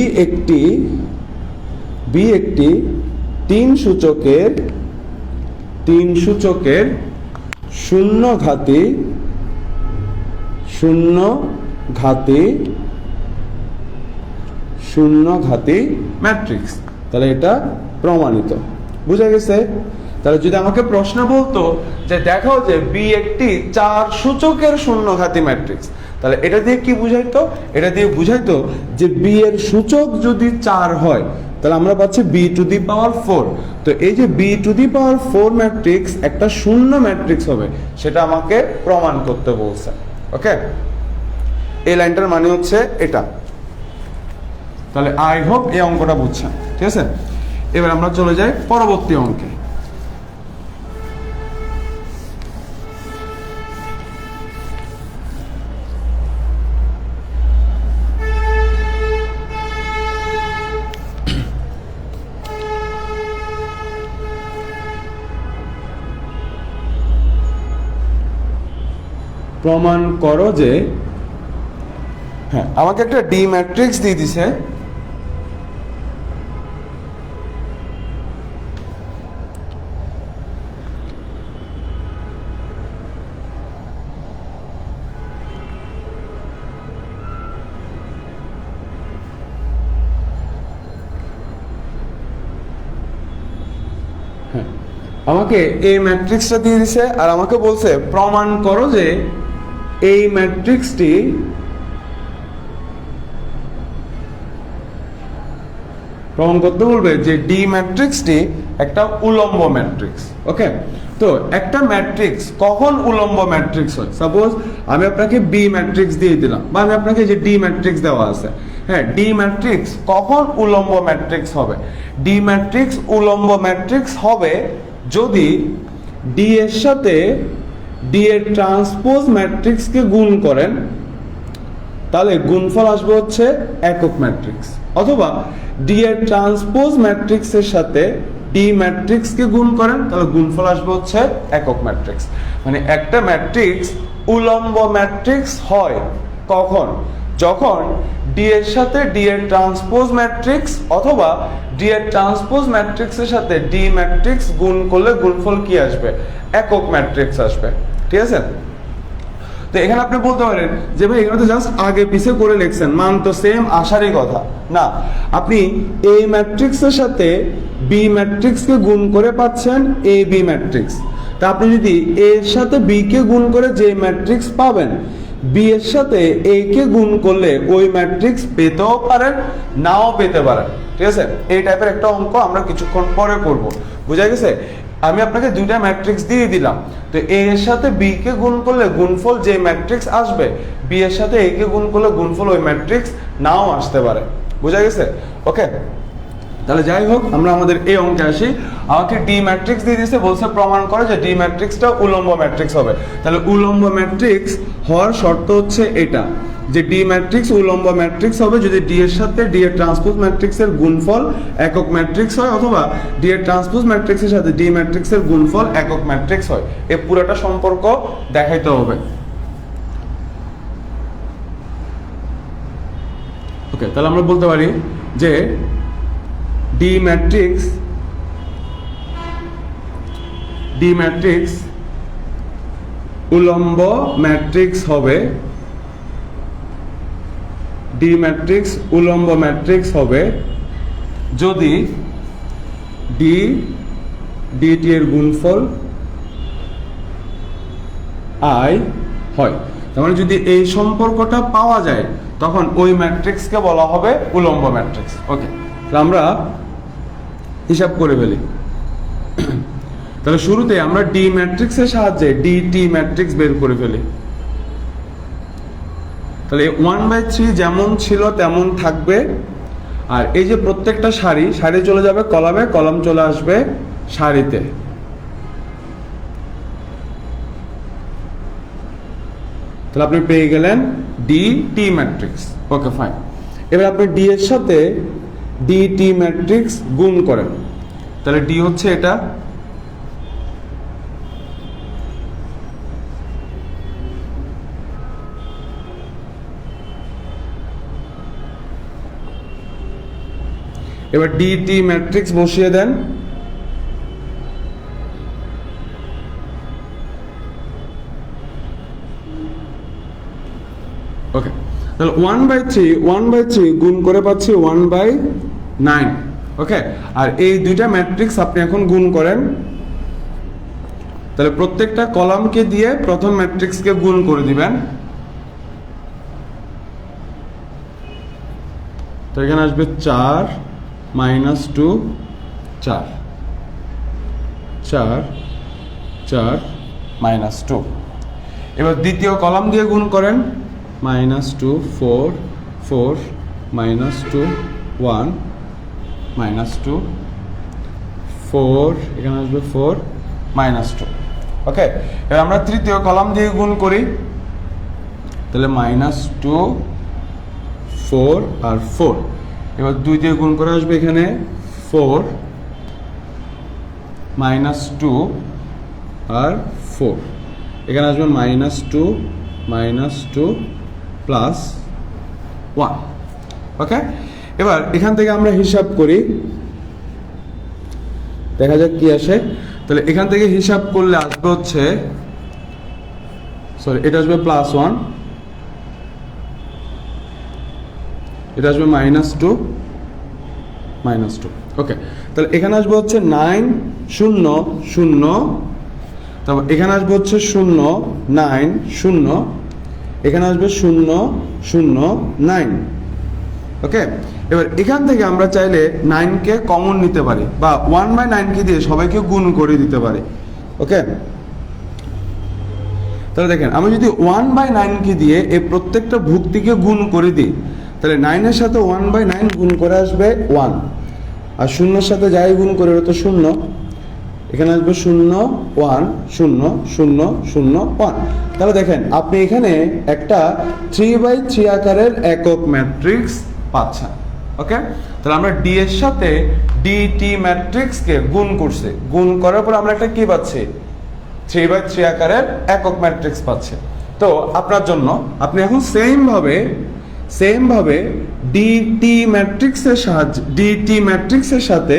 একটি 3 সূচকের 3 সূচকের শূন্য ঘাতি ম্যাট্রিক্স। তাহলে এটা প্রমাণিত, বুঝা গেছে? তাহলে যদি আমাকে প্রশ্ন বলতো যে দেখাও যে বি একটি 4 সূচকের শূন্য ঘাতি ম্যাট্রিক্স, তাহলে এটা দিয়ে কি বুঝাইতো? এটা দিয়ে বুঝাইতো যে বি এর সূচক যদি 4 হয় তাহলে আমরা পাচ্ছি বি টু দি পাওয়ার 4। তো এই যে B to the power 4 matrix একটা শূন্য ম্যাট্রিক্স হবে, সেটা আমাকে প্রমাণ করতে বলছে। ওকে, এই লাইনটার মানে হচ্ছে এটা। তাহলে আই হোপ এই অঙ্কটা বুঝছেন, ঠিক আছে? এবার আমরা চলে যাই পরবর্তী অঙ্কে। প্রমাণ করো যে, হ্যাঁ আমাকে একটা ডি ম্যাট্রিক্স দিয়ে দিছে, আমাকে এই ম্যাট্রিক্সটা দিয়ে দিছে আর আমাকে বলছে প্রমাণ করো যে এই ম্যাট্রিক্সটি প্রমাণ করতে বলবে যে ডি ম্যাট্রিক্সটি একটা উলম্ব ম্যাট্রিক্স। ওকে, তো একটা ম্যাট্রিক্স কখন উলম্ব ম্যাট্রিক্স হয়? সাপোজ আমি আপনাকে বি ম্যাট্রিক্স দিয়ে দিলাম, বা আমি আপনাকে যে ডি ম্যাট্রিক্স দেওয়া আছে, হ্যাঁ ডি ম্যাট্রিক্স কখন উলম্ব ম্যাট্রিক্স হবে? ডি ম্যাট্রিক্স উলম্ব ম্যাট্রিক্স হবে যদি ডি এর সাথে ডি এর ট্রান্সপোজ ম্যাট্রিক্সকে গুণ করেন, তাহলে গুণফল আসবে হচ্ছে একক ম্যাট্রিক্স, অথবা ডি এর ট্রান্সপোজ ম্যাট্রিক্সের সাথে ডি ম্যাট্রিক্সকে গুণ করেন, তাহলে গুণফল আসবে হচ্ছে একক ম্যাট্রিক্স। মানে একটা ম্যাট্রিক্স উলম্ব ম্যাট্রিক্স হয় কখন? যখন ডি এর সাথে ডি এর ট্রান্সপোজ ম্যাট্রিক্স অথবা ডি এর ট্রান্সপোজ ম্যাট্রিক্সের সাথে ডি ম্যাট্রিক্স গুণ করলে গুণফল কি আসবে? একক ম্যাট্রিক্স আসবে, ঠিক আছে? তো এখানে আপনি বলতে পারেন যে ভাই এখানে তো জাস্ট আগে পিছে করে লিখছেন, মান তো সেম, আসারই কথা না। আপনি এ ম্যাট্রিক্সের সাথে বি ম্যাট্রিক্সকে গুণ করে পাচ্ছেন এ বি ম্যাট্রিক্স। তা আপনি যদি এ এর সাথে বি কে গুণ করে যে ম্যাট্রিক্স পাবেন, বি এর সাথে এ কে গুণ করলে ওই ম্যাট্রিক্স পেতেও পারেন, নাও পেতে পারেন, ঠিক আছে? এই টাইপের একটা অঙ্ক আমরা কিছুক্ষণ পরে করব, বুঝা গেছে? আমি আপনাকে দুইটা ম্যাট্রিক্স দিয়ে দিলাম, তো এ এর সাথে বি কে গুণ করলে গুণফল যে ম্যাট্রিক্স আসবে, বি এর সাথে এ কে গুণ করলে গুণফল ওই ম্যাট্রিক্স নাও আসতে পারে, বুঝা গেছে? ওকে, তাহলে যাই হোক আমরা আমাদের এই অঙ্কে আসি। আমাকে ডি ম্যাট্রিক্স দিয়ে দিয়েছে, বলছে প্রমাণ করে যে ডি ম্যাট্রিক্সটা উলম্ব ম্যাট্রিক্স হবে। তাহলে উলম্ব ম্যাট্রিক্স হওয়ার শর্ত হচ্ছে এটা, যে ডি ম্যাট্রিক্স উলম্ব ম্যাট্রিক্স হবে যদি ডি এর সাথে ডি এর ট্রান্সপোজ ম্যাট্রিক্সের গুণফল একক ম্যাট্রিক্স হয়, অথবা ডি এর ট্রান্সপোজ ম্যাট্রিক্সের সাথে ডি ম্যাট্রিক্সের গুণফল একক ম্যাট্রিক্স হয়। এই পুরোটা সম্পর্ক দেখাইতে হবে। ওকে, তাহলে আমরা বলতে পারি যে ডি ম্যাট্রিক্স উলম্ব ম্যাট্রিক্স হবে, ডি ম্যাট্রিক্স উলম্ব ম্যাট্রিক্স হবে যদি ডিটি এর গুণফল আই হয়। তার মানে যদি এই সম্পর্কটা পাওয়া যায় তখন ওই ম্যাট্রিক্সকে বলা হবে উলম্ব ম্যাট্রিক্স। ওকে, তাহলে আমরা হিসাব করে ফেলি। তাহলে শুরুতে আমরা ডি ম্যাট্রিক্সের সাহায্যে ডিটি ম্যাট্রিক্স বের করে ফেলি। তাহলে 1/3 যেমন ছিল তেমন থাকবে, আর এই যে প্রত্যেকটা সারি চলে যাবে কলামে, কলাম চলে আসবে সারিতে। তাহলে আপনি পেয়ে গেলেন ডিটি ম্যাট্রিক্স। ওকে ফাইন, এবার আপনি ডি এর সাথে ডিটি ম্যাট্রিক্স গুণ করেন, তাহলে ডি হচ্ছে এটা, এবার ডিটি ম্যাট্রিক্স বসিয়ে দেন। তাহলে 1/3 গুণ করে পাচ্ছি 1/9। ওকে, আর এই দুইটা ম্যাট্রিক্স আপনি এখন গুণ করেন। তাহলে প্রত্যেকটা কলামকে দিয়ে প্রথম ম্যাট্রিক্সকে গুণ করে দিবেন। তো এখানে আসবে 4 - 2 4 4 4 -2। এবার দ্বিতীয় কলাম দিয়ে গুণ করেন। -2 4 4 -2 1 -2 4, এখানে আসবে 4 -2। ওকে, এবার আমরা তৃতীয় কলাম দিয়ে গুণ করি। তাহলে -2 4 আর 4, এবার 2 দিয়ে গুণ করে আসবে এখানে 4 -2 আর 4, এখানে আসবে -2 -2 +1। ওকে, এবার এখান থেকে আমরা হিসাব করি, দেখা যাক কি আসে। তাহলে এখান থেকে হিসাব করলে আসবে হচ্ছে, সরি, এটা আসবে +1, এটা আসবে -2 -2। ওকে, তাহলে এখানে আসবে হচ্ছে 9 0 0, তারপর এখানে আসবে হচ্ছে 0 9 0, এখানে আসবে 0 0 9। ওকে, এবার এখান থেকে আমরা চাইলে 9কে কমন নিতে পারি বা 1/9 দিয়ে সবাইকে গুণ করে দিতে পারি। ওকে, তাহলে দেখেন, আমি যদি 1/9 দিয়ে এই প্রত্যেকটা ভুক্তিকে গুণ করে দিই, তাহলে 9-এর সাথে 1/9 গুণ করে আসবে 1, আর 0-এর সাথে যাই গুণ করে তো 0, এখানে আসবে 0 1 0 0 0 1। তাহলে দেখেন, আপনি এখানে একটা 3/3 আকারের একক ম্যাট্রিক্স পাচ্ছেন। ওকে, তাহলে আমরা ডি এর সাথে ডিটি ম্যাট্রিক্সকে গুণ করছি, গুণ করার পর আমরা একটা কি পাচ্ছি, 3/3 আকারের একক ম্যাট্রিক্স পাচ্ছি। তো আপনার জন্য আপনি এখন সেম ভাবে ডিটি ম্যাট্রিক্সের সাহায্যে ডিটি ম্যাট্রিক্সের সাথে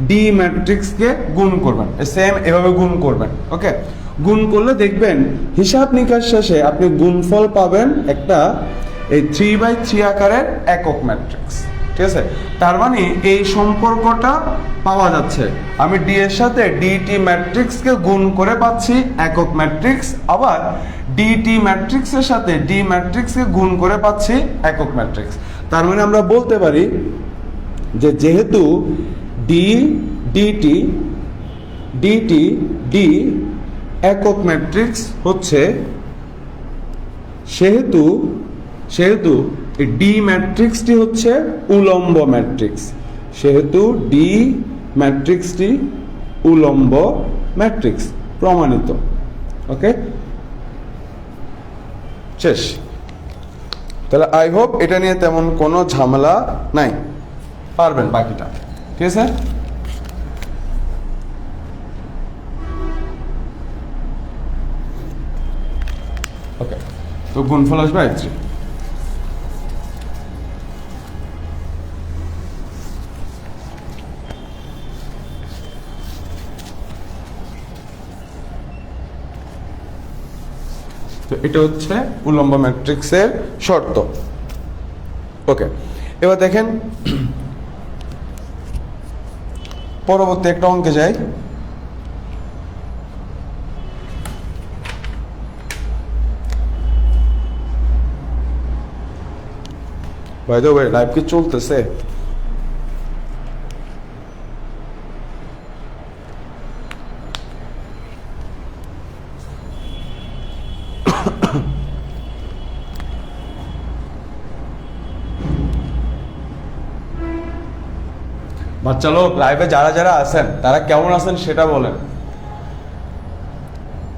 ডি ম্যাট্রিক্সকে গুণ করবেন, সেম এভাবে গুণ করবেন। ওকে, গুণ করলে দেখবেন হিসাব নিকাশ শেষে আপনি গুণফল পাবেন একটা এই 3/3 আকারের একক ম্যাট্রিক্স। ঠিক আছে, তার মানে এই সম্পর্কটা পাওয়া যাচ্ছে, আমি ডি এর সাথে ডিটি ম্যাট্রিক্সকে গুণ করে পাচ্ছি একক ম্যাট্রিক্স, আবার ডিটি ম্যাট্রিক্সের সাথে ডি ম্যাট্রিক্সকে গুণ করে পাচ্ছি একক ম্যাট্রিক্স। তার মানে আমরা বলতে পারি যে যেহেতু ডিটি ডি একক ম্যাট্রিক্স হচ্ছে, সেহেতু ডি ম্যাট্রিক্সটি হচ্ছে উলম্ব ম্যাট্রিক্স, সেহেতু ডি ম্যাট্রিক্সটি উলম্ব ম্যাট্রিক্স, প্রমাণিত। ওকে, শেষ। তাহলে আই হোপ এটা নিয়ে তেমন কোনো ঝামেলা নাই, পারবেন বাকিটা। ঠিক আছে, ওকে, তো গুণফল আসবে i3। তো এটা হচ্ছে উলম্ব ম্যাট্রিক্সের শর্ত। ওকে, এবার দেখেন পরবর্তী একটা অঙ্কে যাই। বাই দ্য ওয়ে, লাইভ কি চলতেছে? বাচ্চা লোক, লাইভে যারা যারা আছেন তারা কেমন আছেন সেটা বলেন।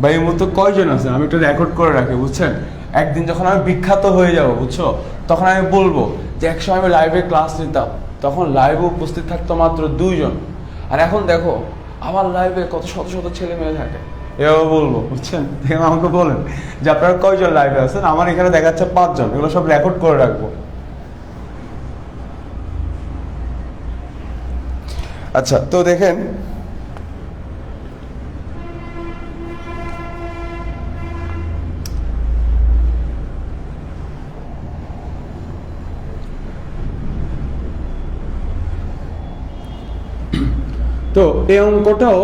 ভাই এই মুহূর্তে কয়জন আছেন আমি একটু রেকর্ড করে রাখি, বুঝছেন? একদিন যখন আমি বিখ্যাত হয়ে যাব, বুঝছো, তখন আমি বলবো যে একসময় আমি লাইভে ক্লাস নিতাম, তখন লাইভে উপস্থিত থাকতো মাত্র 2 জন, আর এখন দেখো আমার লাইভে কত শত শত ছেলে মেয়ে থাকে। এভাবে বলবো, বুঝছেন? আমাকে বলেন যে আপনারা কয়জন লাইভে আছেন। আমার এখানে দেখাচ্ছে 5 জন, এগুলো সব রেকর্ড করে রাখবো। আচ্ছা, তো দেখেন তো এই অঙ্কটাও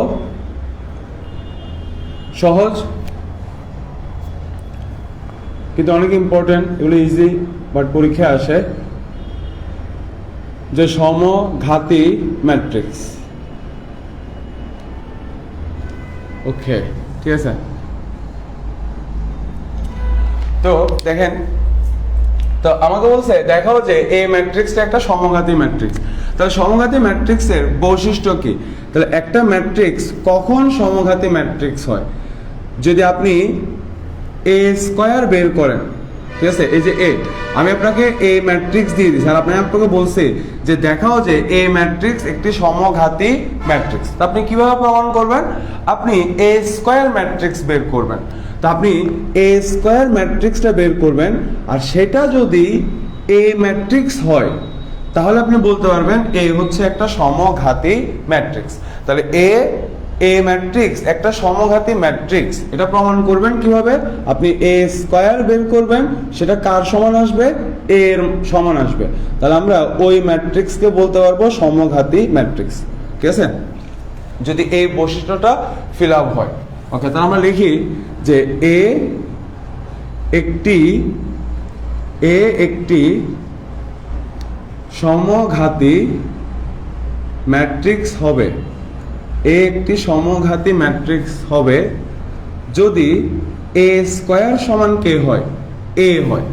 সহজ কিন্তু অনেক ইম্পর্টেন্ট, এগুলো ইজি বাট পরীক্ষায় আসে, যে সমঘাতী ম্যাট্রিক্স। ওকে, ঠিক আছে। তো দেখেন, তো আমাকে বলছে দেখাও যে এই ম্যাট্রিক্সটা একটা সমঘাতী ম্যাট্রিক্স। তাহলে সমঘাতী ম্যাট্রিক্সের বৈশিষ্ট্য কি? তাহলে একটা ম্যাট্রিক্স কখন সমঘাতী ম্যাট্রিক্স হয়? যদি আপনি এ স্কয়ার বের করেন, ঠিক আছে, এই যে এ, আমি আপনাকে এ ম্যাট্রিক্স দিয়ে দিচ্ছি আর আপনাকে বলছি যে দেখাও যে এ ম্যাট্রিক্স একটি সমঘাতী ম্যাট্রিক্স। তো আপনি কিভাবে প্রমাণ করবেন? আপনি এ স্কয়ার ম্যাট্রিক্স বের করবেন। তো আপনি এ স্কয়ার ম্যাট্রিক্সটা বের করবেন, আর সেটা যদি এ ম্যাট্রিক্স হয় তাহলে আপনি বলতে পারবেন এ হচ্ছে একটা সমঘাতী ম্যাট্রিক্স। তাহলে এ ম্যাট্রিক্স একটা সমঘাতী ম্যাট্রিক্স, এটা প্রমাণ করবেন কিভাবে? আপনি এ স্কয়ার বের করবেন, সেটা কার সমান আসবে? এ এর সমান আসবে। তাহলে আমরা ওই ম্যাট্রিক্সকে বলতে পারবো সমঘাতী ম্যাট্রিক্স, ঠিক আছে, যদি এই বৈশিষ্ট্যটা ফিল আপ হয়। ওকে, তাহলে আমরা লিখি যে এ একটি সমঘাতী ম্যাট্রিক্স হবে, এ একটি সমঘাতী ম্যাট্রিক্স হবে যদি এ স্কয়ার সমান কে হয়? এ হয়।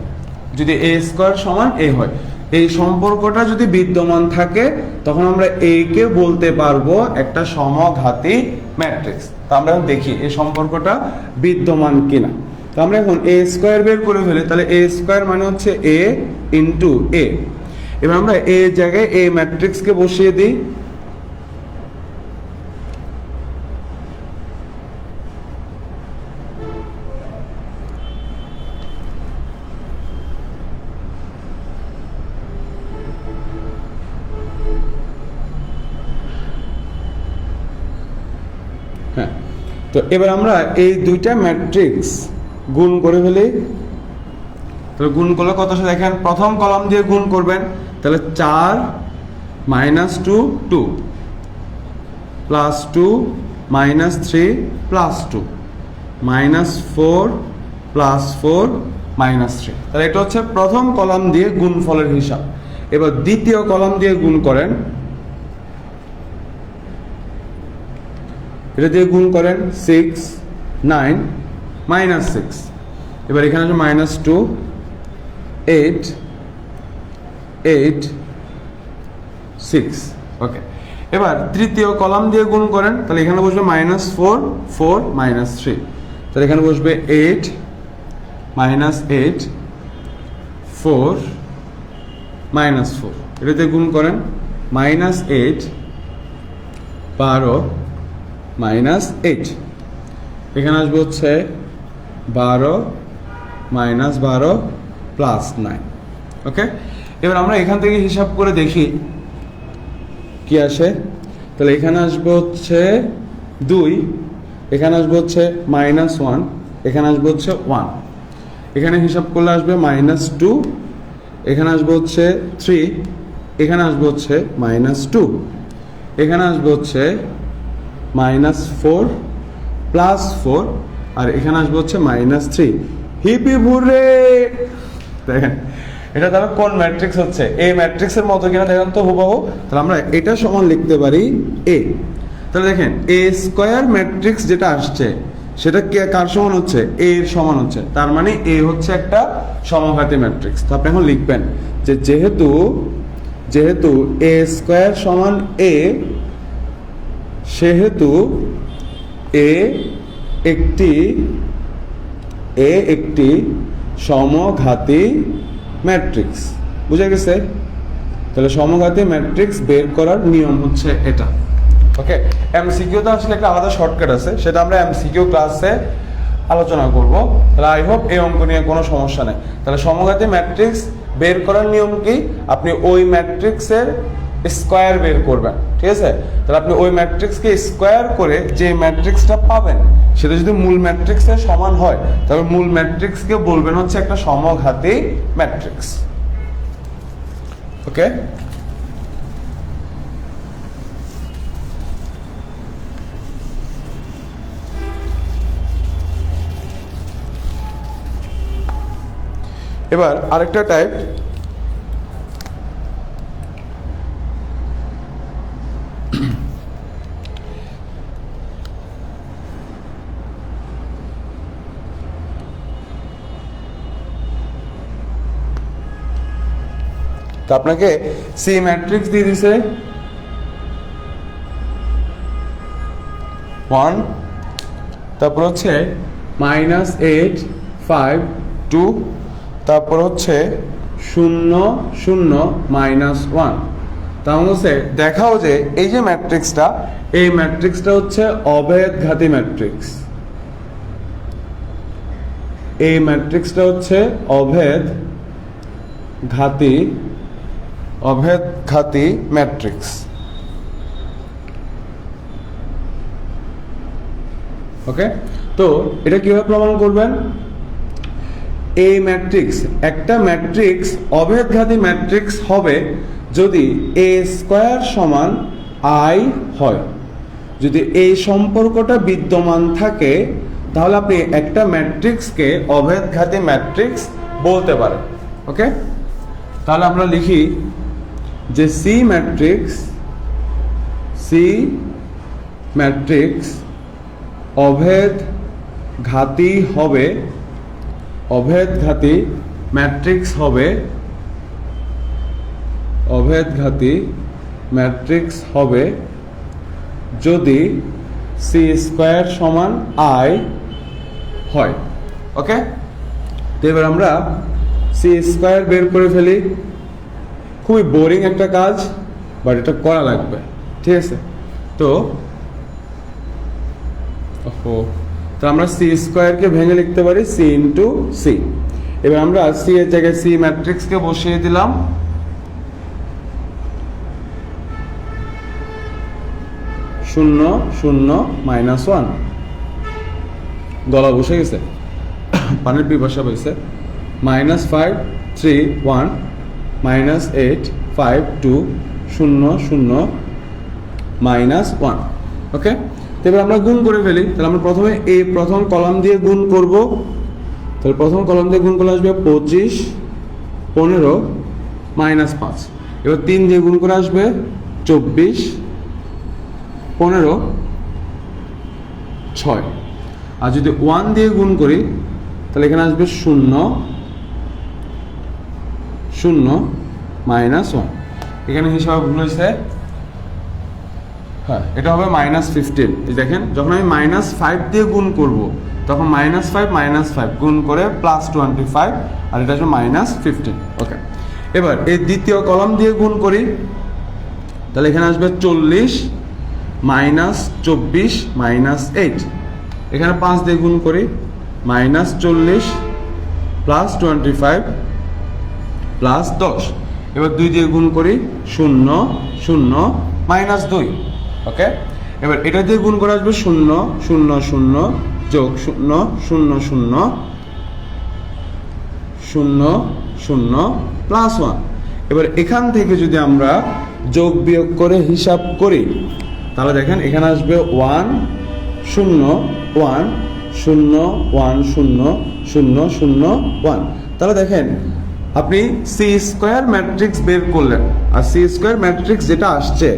যদি এ স্কয়ার সমান এ হয়, এই সম্পর্কটা যদি বিদ্যমান থাকে তখন আমরা এ কে বলতে পারবো একটা সমঘাতী ম্যাট্রিক্স। তো আমরা এখন দেখি এই সম্পর্কটা বিদ্যমান কিনা। তো আমরা এখন এ স্কয়ার বের করে ফেলি। তাহলে এ স্কয়ার মানে হচ্ছে এ ইন্টু এ। এবার আমরা এ জায়গায় এ ম্যাট্রিক্সকে বসিয়ে দিই। হ্যাঁ, তো এবার আমরা এই দুইটা ম্যাট্রিক্স গুণ করে ফেলি। তাহলে গুণ করলে কত আসে দেখেন, প্রথম কলাম দিয়ে গুণ করবেন, তাহলে 4 - 2 2 +2 -3 +2 -4 +4 -3। তাহলে এটা হচ্ছে প্রথম কলাম দিয়ে গুণফলের হিসাব। এবার দ্বিতীয় কলাম দিয়ে গুণ করেন, এটা দিয়ে গুণ করেন 6 9 -6। এবার এখানে আছে -2 8 8 6। ওকে, এবার তৃতীয় কলাম দিয়ে গুণ করেন, তাহলে এখানে বসবে -4 4 -3। তাহলে এখানে বসবে 8 -8 4 -4। এটা দিয়ে গুণ করেন -8 12 -8। এখানে আসবে হচ্ছে 12 -12 +9। ওকে, এবার আমরা এখান থেকে হিসাব করে দেখি কি আসে। তাহলে এখানে আসবে হচ্ছে 2, এখানে আসবে হচ্ছে -1, এখানে আসবে হচ্ছে 1। এখানে হিসাব করলে আসবে -2, এখানে আসবে হচ্ছে 3, এখানে আসবে হচ্ছে -2, এখানে আসবে হচ্ছে -4 +4, আর এখানে আসবে হচ্ছে -3। হিপি ভুরে দেখেন এটা তাহলে কোন ম্যাট্রিক্স হচ্ছে? এ ম্যাট্রিক্সের মতো কিনা দেখেন তো হুবহু। তাহলে আমরা এটা সমান লিখতে পারি এ। তাহলে দেখেন এ স্কয়ার ম্যাট্রিক্স যেটা আসছে সেটা কার সমান হচ্ছে? এ এর সমান হচ্ছে। তার মানে এ হচ্ছে একটা সমঘাতী ম্যাট্রিক্স। তো আপনি এখন লিখবেন যে যেহেতু এ স্কয়ার সমান এ, সেহেতু এ একটি সমঘাতী ম্যাট্রিক্স। বুঝা গেছে? তাহলে সমঘাতী ম্যাট্রিক্স বের করার নিয়ম হচ্ছে এটা। ওকে, এমসিকিউ তো আসলে একটা আলাদা শর্টকাট আছে, সেটা আমরা এমসিকিউ ক্লাসে আলোচনা করব। তাহলে আই হোপ এই অঙ্ক নিয়ে কোনো সমস্যা নেই। তাহলে সমঘাতী ম্যাট্রিক্স বের করার নিয়ম কি? আপনি ওই ম্যাট্রিক্সের স্কয়ার বের করবেন, ঠিক আছে? তাহলে আপনি ওই ম্যাট্রিক্সকে স্কয়ার করে যে ম্যাট্রিক্সটা পাবেন সেটা যদি মূল ম্যাট্রিক্সের সমান হয় তাহলে মূল ম্যাট্রিক্সকে বলবেন হচ্ছে একটা সমঘাতী ম্যাট্রিক্স। ওকে, এবার আরেকটা টাইপ, তো আপনাকে সি ম্যাট্রিক্স দিয়ে দিছে 1, তারপর হচ্ছে -8 5 2, তারপর হচ্ছে 0 0 -1। তাহলে হচ্ছে দেখাও যে এই যে ম্যাট্রিক্সটা, এই ম্যাট্রিক্সটা হচ্ছে অভেদঘাতী ম্যাট্রিক্স। এই ম্যাট্রিক্সটা হচ্ছে অভেদঘাতী ম্যাট্রিক্স। ওকে, তো এটা কিভাবে প্রমাণ করবেন? এই ম্যাট্রিক্স, একটা ম্যাট্রিক্স অভেদঘাতী ম্যাট্রিক্স হবে যদি a স্কয়ার সমান i হয়। যদি এই সম্পর্কটা বিদ্যমান থাকে তাহলে আপনি একটা ম্যাট্রিক্সকে অভেদঘাতী ম্যাট্রিক্স বলতে পারেন। ওকে, তাহলে আমরা লিখি যে সি ম্যাট্রিক্স অভেদঘাতী ম্যাট্রিক্স হবে যদি সি স্কয়ার সমান i হয়। ওকে, তো এবার আমরা সি স্কয়ার বের করে ফেলি। খুবই বোরিং একটা কাজ, বাট এটা করা লাগবে, ঠিক আছে? তো আমরা সি স্কয়ারকে ভেঙে লিখতে পারি সি ইন্টু সি। এবার আমরা সি এর জায়গায় সি ম্যাট্রিক্সকে বসিয়ে দিলাম। শূন্য শূন্য -1, গলা বসে গেছে, পানির পিপাসা পাইছে। -5 3 1 -8 5 2 0 0 -1। ওকে, এবার আমরা গুণ করে ফেলি। তাহলে আমরা প্রথমে এই প্রথম কলাম দিয়ে গুণ করব। তাহলে প্রথম কলাম দিয়ে গুণ করলে আসবে 25 15 -5। এবার 3 দিয়ে গুণ করে আসবে 24 15 6। আর যদি 1 দিয়ে গুণ করি তাহলে এখানে আসবে 0 0 -1। এখানে হিসাবে ভুল হয়েছে, হ্যাঁ এটা হবে -15। দেখেন যখন আমি -5 দিয়ে গুণ করব তখন -5 গুণ করে +25, আর এটা আসবে -15। ওকে, এবার এই দ্বিতীয় কলাম দিয়ে গুণ করি তাহলে এখানে আসবে 40 -24 -8। এখানে 5 দিয়ে গুণ করি -40 +25 +10। এবার 2 দিয়ে গুণ করি 0 0 -2। ওকে, এবার এটা দিয়ে গুণ করে আসবে 0 0 0 যোগ 0 0 0 0 0 +1। এবার এখান থেকে যদি আমরা যোগ বিয়োগ করে হিসাব করি তাহলে দেখেন এখানে আসবে 1 0 1 0 1 0 0 0 1। তাহলে দেখেন আপনি সি স্কয়ার ম্যাট্রিক্স বের করলেন, আর সি স্কয়ার ম্যাট্রিক্স যেটা আসছে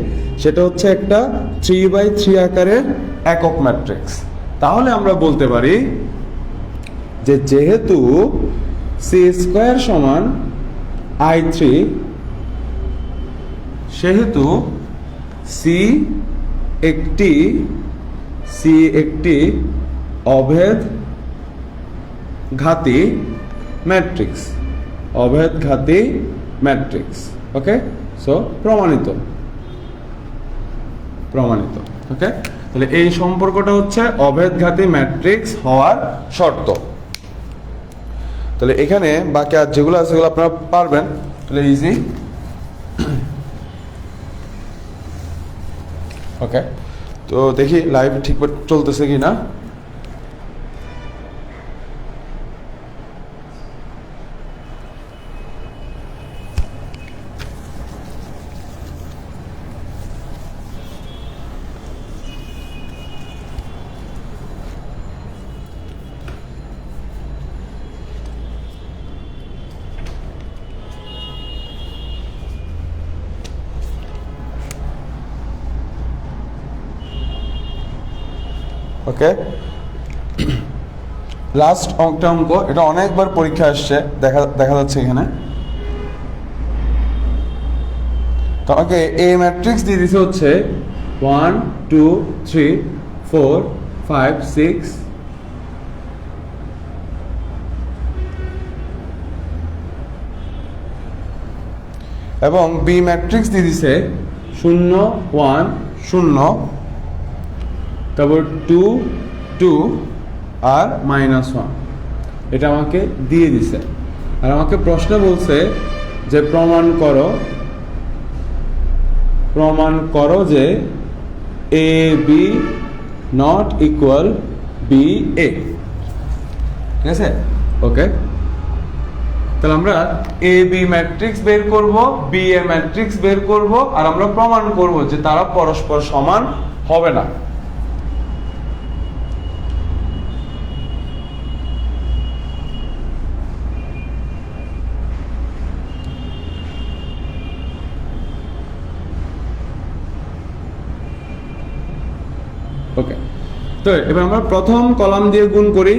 সেটা হচ্ছে একটা 3/3 আকারের একক ম্যাট্রিক্স। তাহলে আমরা বলতে পারি যে যেহেতু সি স্কয়ার সমান i3, সেহেতু সি একটি অভেদঘাতী ম্যাট্রিক্স। ওকে, সো প্রমাণিত। ওকে, তাহলে এই সম্পর্কটা হচ্ছে অভেদঘাতী ম্যাট্রিক্স হওয়ার শর্ত। তাহলে এখানে বাকি আর যেগুলো আছে সেগুলো আপনারা পারবেন, তাহলে ইজি। ওকে, তো দেখি লাইভ ঠিক চলতেছে কি না। ওকে, লাস্ট অঙ্কটা অঙ্ক, এটা অনেকবার পরীক্ষা আসছে, দেখা যাচ্ছে এখানে। তো আমাকে এ ম্যাট্রিক্স দিয়ে দিতে হচ্ছে 1 2 3 4 5 6 এবং বি ম্যাট্রিক্স দিয়ে দিছে 0 1 0, তারপর 2 2 আর -1, এটা আমাকে দিয়ে দিছে। আর আমাকে প্রশ্ন বলছে যে প্রমাণ করো যে A B not equal B A. ঠিক আছে, ওকে। তাহলে আমরা এ বি ম্যাট্রিক্স বের করব, বি এ ম্যাট্রিক্স বের করব, আর আমরা প্রমাণ করব যে তারা পরস্পর সমান হবে না। ওকে, তো এবার আমরা প্রথম কলাম দিয়ে গুণ করি।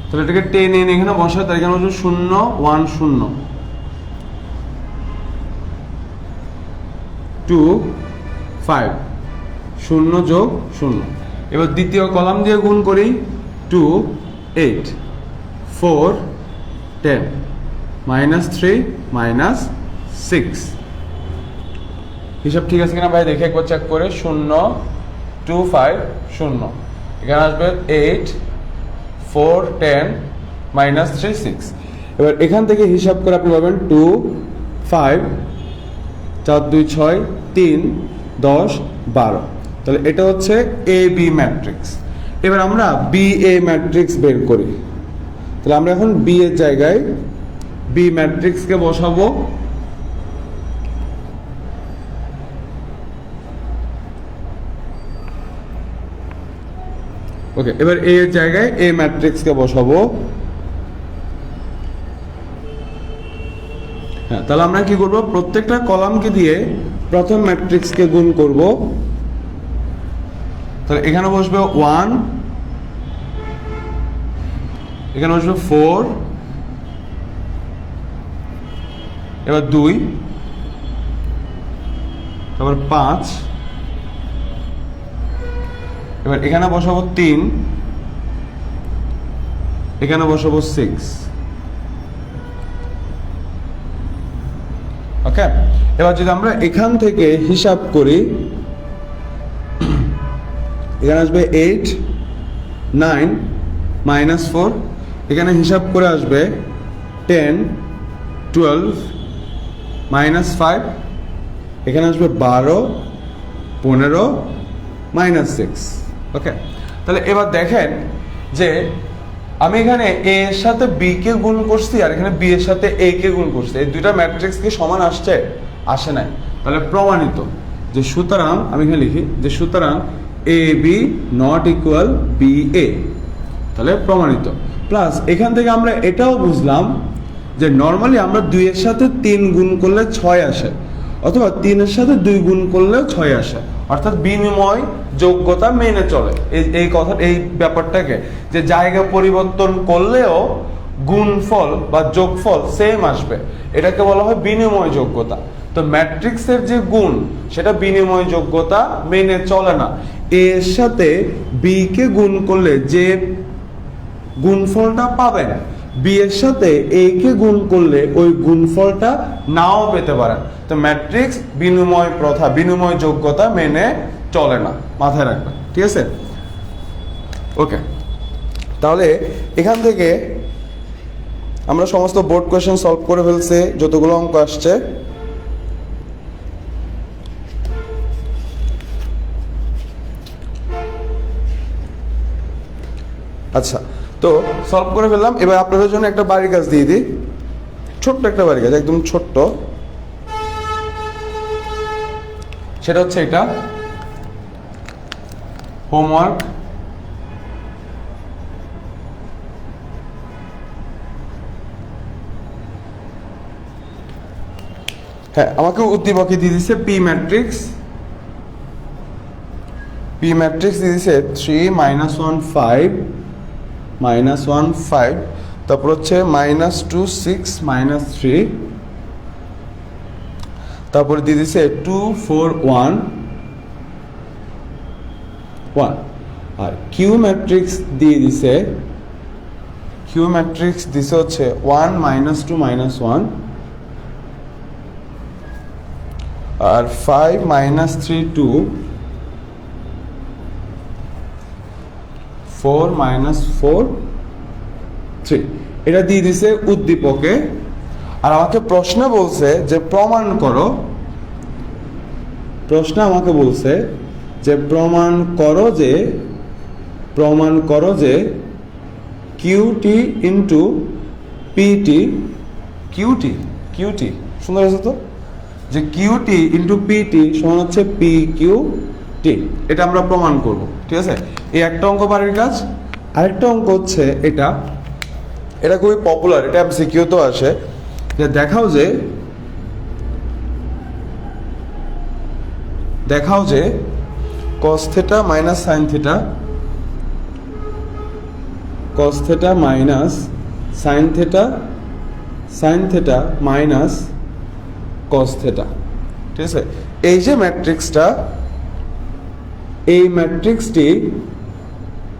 তাহলে এটাকে 10 এনে এখানে বসাই, তার এখানে হচ্ছে 0 1 0 2 5 0 যোগ 0। এবার দ্বিতীয় কলাম দিয়ে গুণ করি, 2 8 4 10 -3 -6। হিসাব ঠিক আছে কিনা ভাই দেখে একবার চেক করে। 0 2 5 0, এখানে আসবে 8 4 10 -3 6। এবার এখান থেকে হিসাব করে আপনি পাবেন 2 5 4 2 6 3 10 12। তাহলে এটা হচ্ছে এ বি ম্যাট্রিক্স। এবার আমরা বি এ ম্যাট্রিক্স বের করি। তাহলে আমরা এখন বি এর জায়গায় বি ম্যাট্রিক্সকে বসাবো। ওকে, এবার এ এর জায়গায় এ ম্যাট্রিক্সকে বসাবো। হ্যাঁ, তাহলে আমরা কি করব, প্রত্যেকটা কলামকে দিয়ে প্রথম ম্যাট্রিক্সকে গুণ করব। তাহলে এখানে বসবে 1, এখানে বসবে 4, এবার 2, তারপর 5, এবার এখানে বসাবো 3, এখানে বসাবো 6। ওকে, এবার যদি আমরা এখান থেকে হিসাব করি, এখানে আসবে 8 9 -4, এখানে হিসাব করে আসবে 10 12 -5, এখানে আসবে 12 15 -6। ওকে, তাহলে এবার দেখেন যে আমি এখানে এ এর সাথে বি কে গুণ করছি, আর এখানে বি এর সাথে এ কে গুণ করছি। এই দুইটা ম্যাট্রিক্স কি সমান আসছে? আসে নাই। তাহলে প্রমাণিত যে সুতরাং আমি এখানে লিখি যে সুতরাং A B not equal B A. তাহলে প্রমাণিত। প্লাস এখান থেকে আমরা এটাও বুঝলাম যে নর্মালি আমরা 2 এর সাথে 3 গুণ করলে 6 আসে, অথবা 3 এর সাথে 2 গুণ করলেও 6 আসে, অর্থাৎ বিনিময় যোগ্যতা মেনে চলে। এই কথা, এই ব্যাপারটাকে যে জায়গা পরিবর্তন করলেও গুণফল বা যোগফল সেম আসবে, এটাকে বলা হয় বিনিময় যোগ্যতা। তো ম্যাট্রিক্সের যে গুণ, সেটা বিনিময় যোগ্যতা মেনে চলে না। এ এর সাথে বি কে গুণ করলে যে গুণফলটা পাবেন, বি এর সাথে এ কে গুণ করলে ওই গুণফলটা নাও পেতে পারেন। তো ম্যাট্রিক্স বিনিময় প্রথা, বিনিময় যোগ্যতা মেনে চলে না, মাথায় রাখবেন। ঠিক আছে, ওকে। তাহলে এখান থেকে আমরা সমস্ত বোর্ড কোয়েশ্চেন সলভ করে ফেলছি, যতগুলো অঙ্ক আসছে। আচ্ছা, তো সলভ করে ফেললাম। এবার আপনাদের জন্য একটা বাড়ির কাজ দিয়ে দিই, ছোট্ট একটা বাড়ির কাজ, একদম ছোট্ট। সেটা হচ্ছে এটা হোমওয়ার্ক। হ্যাঁ, আমাকে উদ্দীপকে দিয়ে দিচ্ছে পি ম্যাট্রিক্স পি ম্যাট্রিক্স দিয়ে দিছে 3 -1 5 -1 5, তারপর হচ্ছে -2 6 -3, তারপরে দিয়ে দিছে 2 4 1 1। আর কিউ ম্যাট্রিক্স দিয়ে দিছে, কিউ ম্যাট্রিক্স দিছে হচ্ছে 1 -2 -1, আর 5 -3 2, 4 -4 3। এটা দিয়ে দিছে উদ্দীপকে। আর আমাকে প্রশ্ন বলছে যে প্রমাণ করো, প্রশ্ন আমাকে বলছে যে প্রমাণ করো যে কিউটি ইন্টু পিটি, কিউটি সুন্দর আছে তো, যে কিউটি ইন্টু পিটি সমান হচ্ছে পি কিউ টি। এটা আমরা প্রমাণ করব, ঠিক আছে। এই একটা অঙ্ক বাড়ির কাজ। আরেকটা অঙ্ক হচ্ছে এটা খুবই পপুলার, এটা এমসিকিউ তো আসে, যে দেখাও যে cos theta minus sine theta, cos theta minus sine theta, sine theta minus cos theta, ঠিক আছে। এই যে ম্যাট্রিক্সটা, এই ম্যাট্রিক্সটি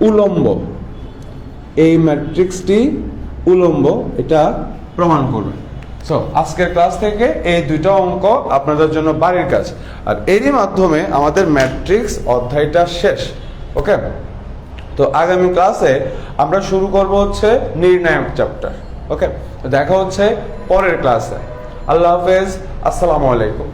উলম্ব, এই ম্যাট্রিক্সটি উলম্ব, এটা প্রমাণ করবে। সো আজকের ক্লাস থেকে এই দুইটা অঙ্ক আপনাদের জন্য বাড়ির কাজ, আর এরই মাধ্যমে আমাদের ম্যাট্রিক্স অধ্যায়টা শেষ। ওকে, তো আগামী ক্লাসে আমরা শুরু করব হচ্ছে নির্ণায়ক চ্যাপ্টার। ওকে, দেখা হচ্ছে পরের ক্লাসে। আল্লাহ হাফেজ, আসসালামু আলাইকুম।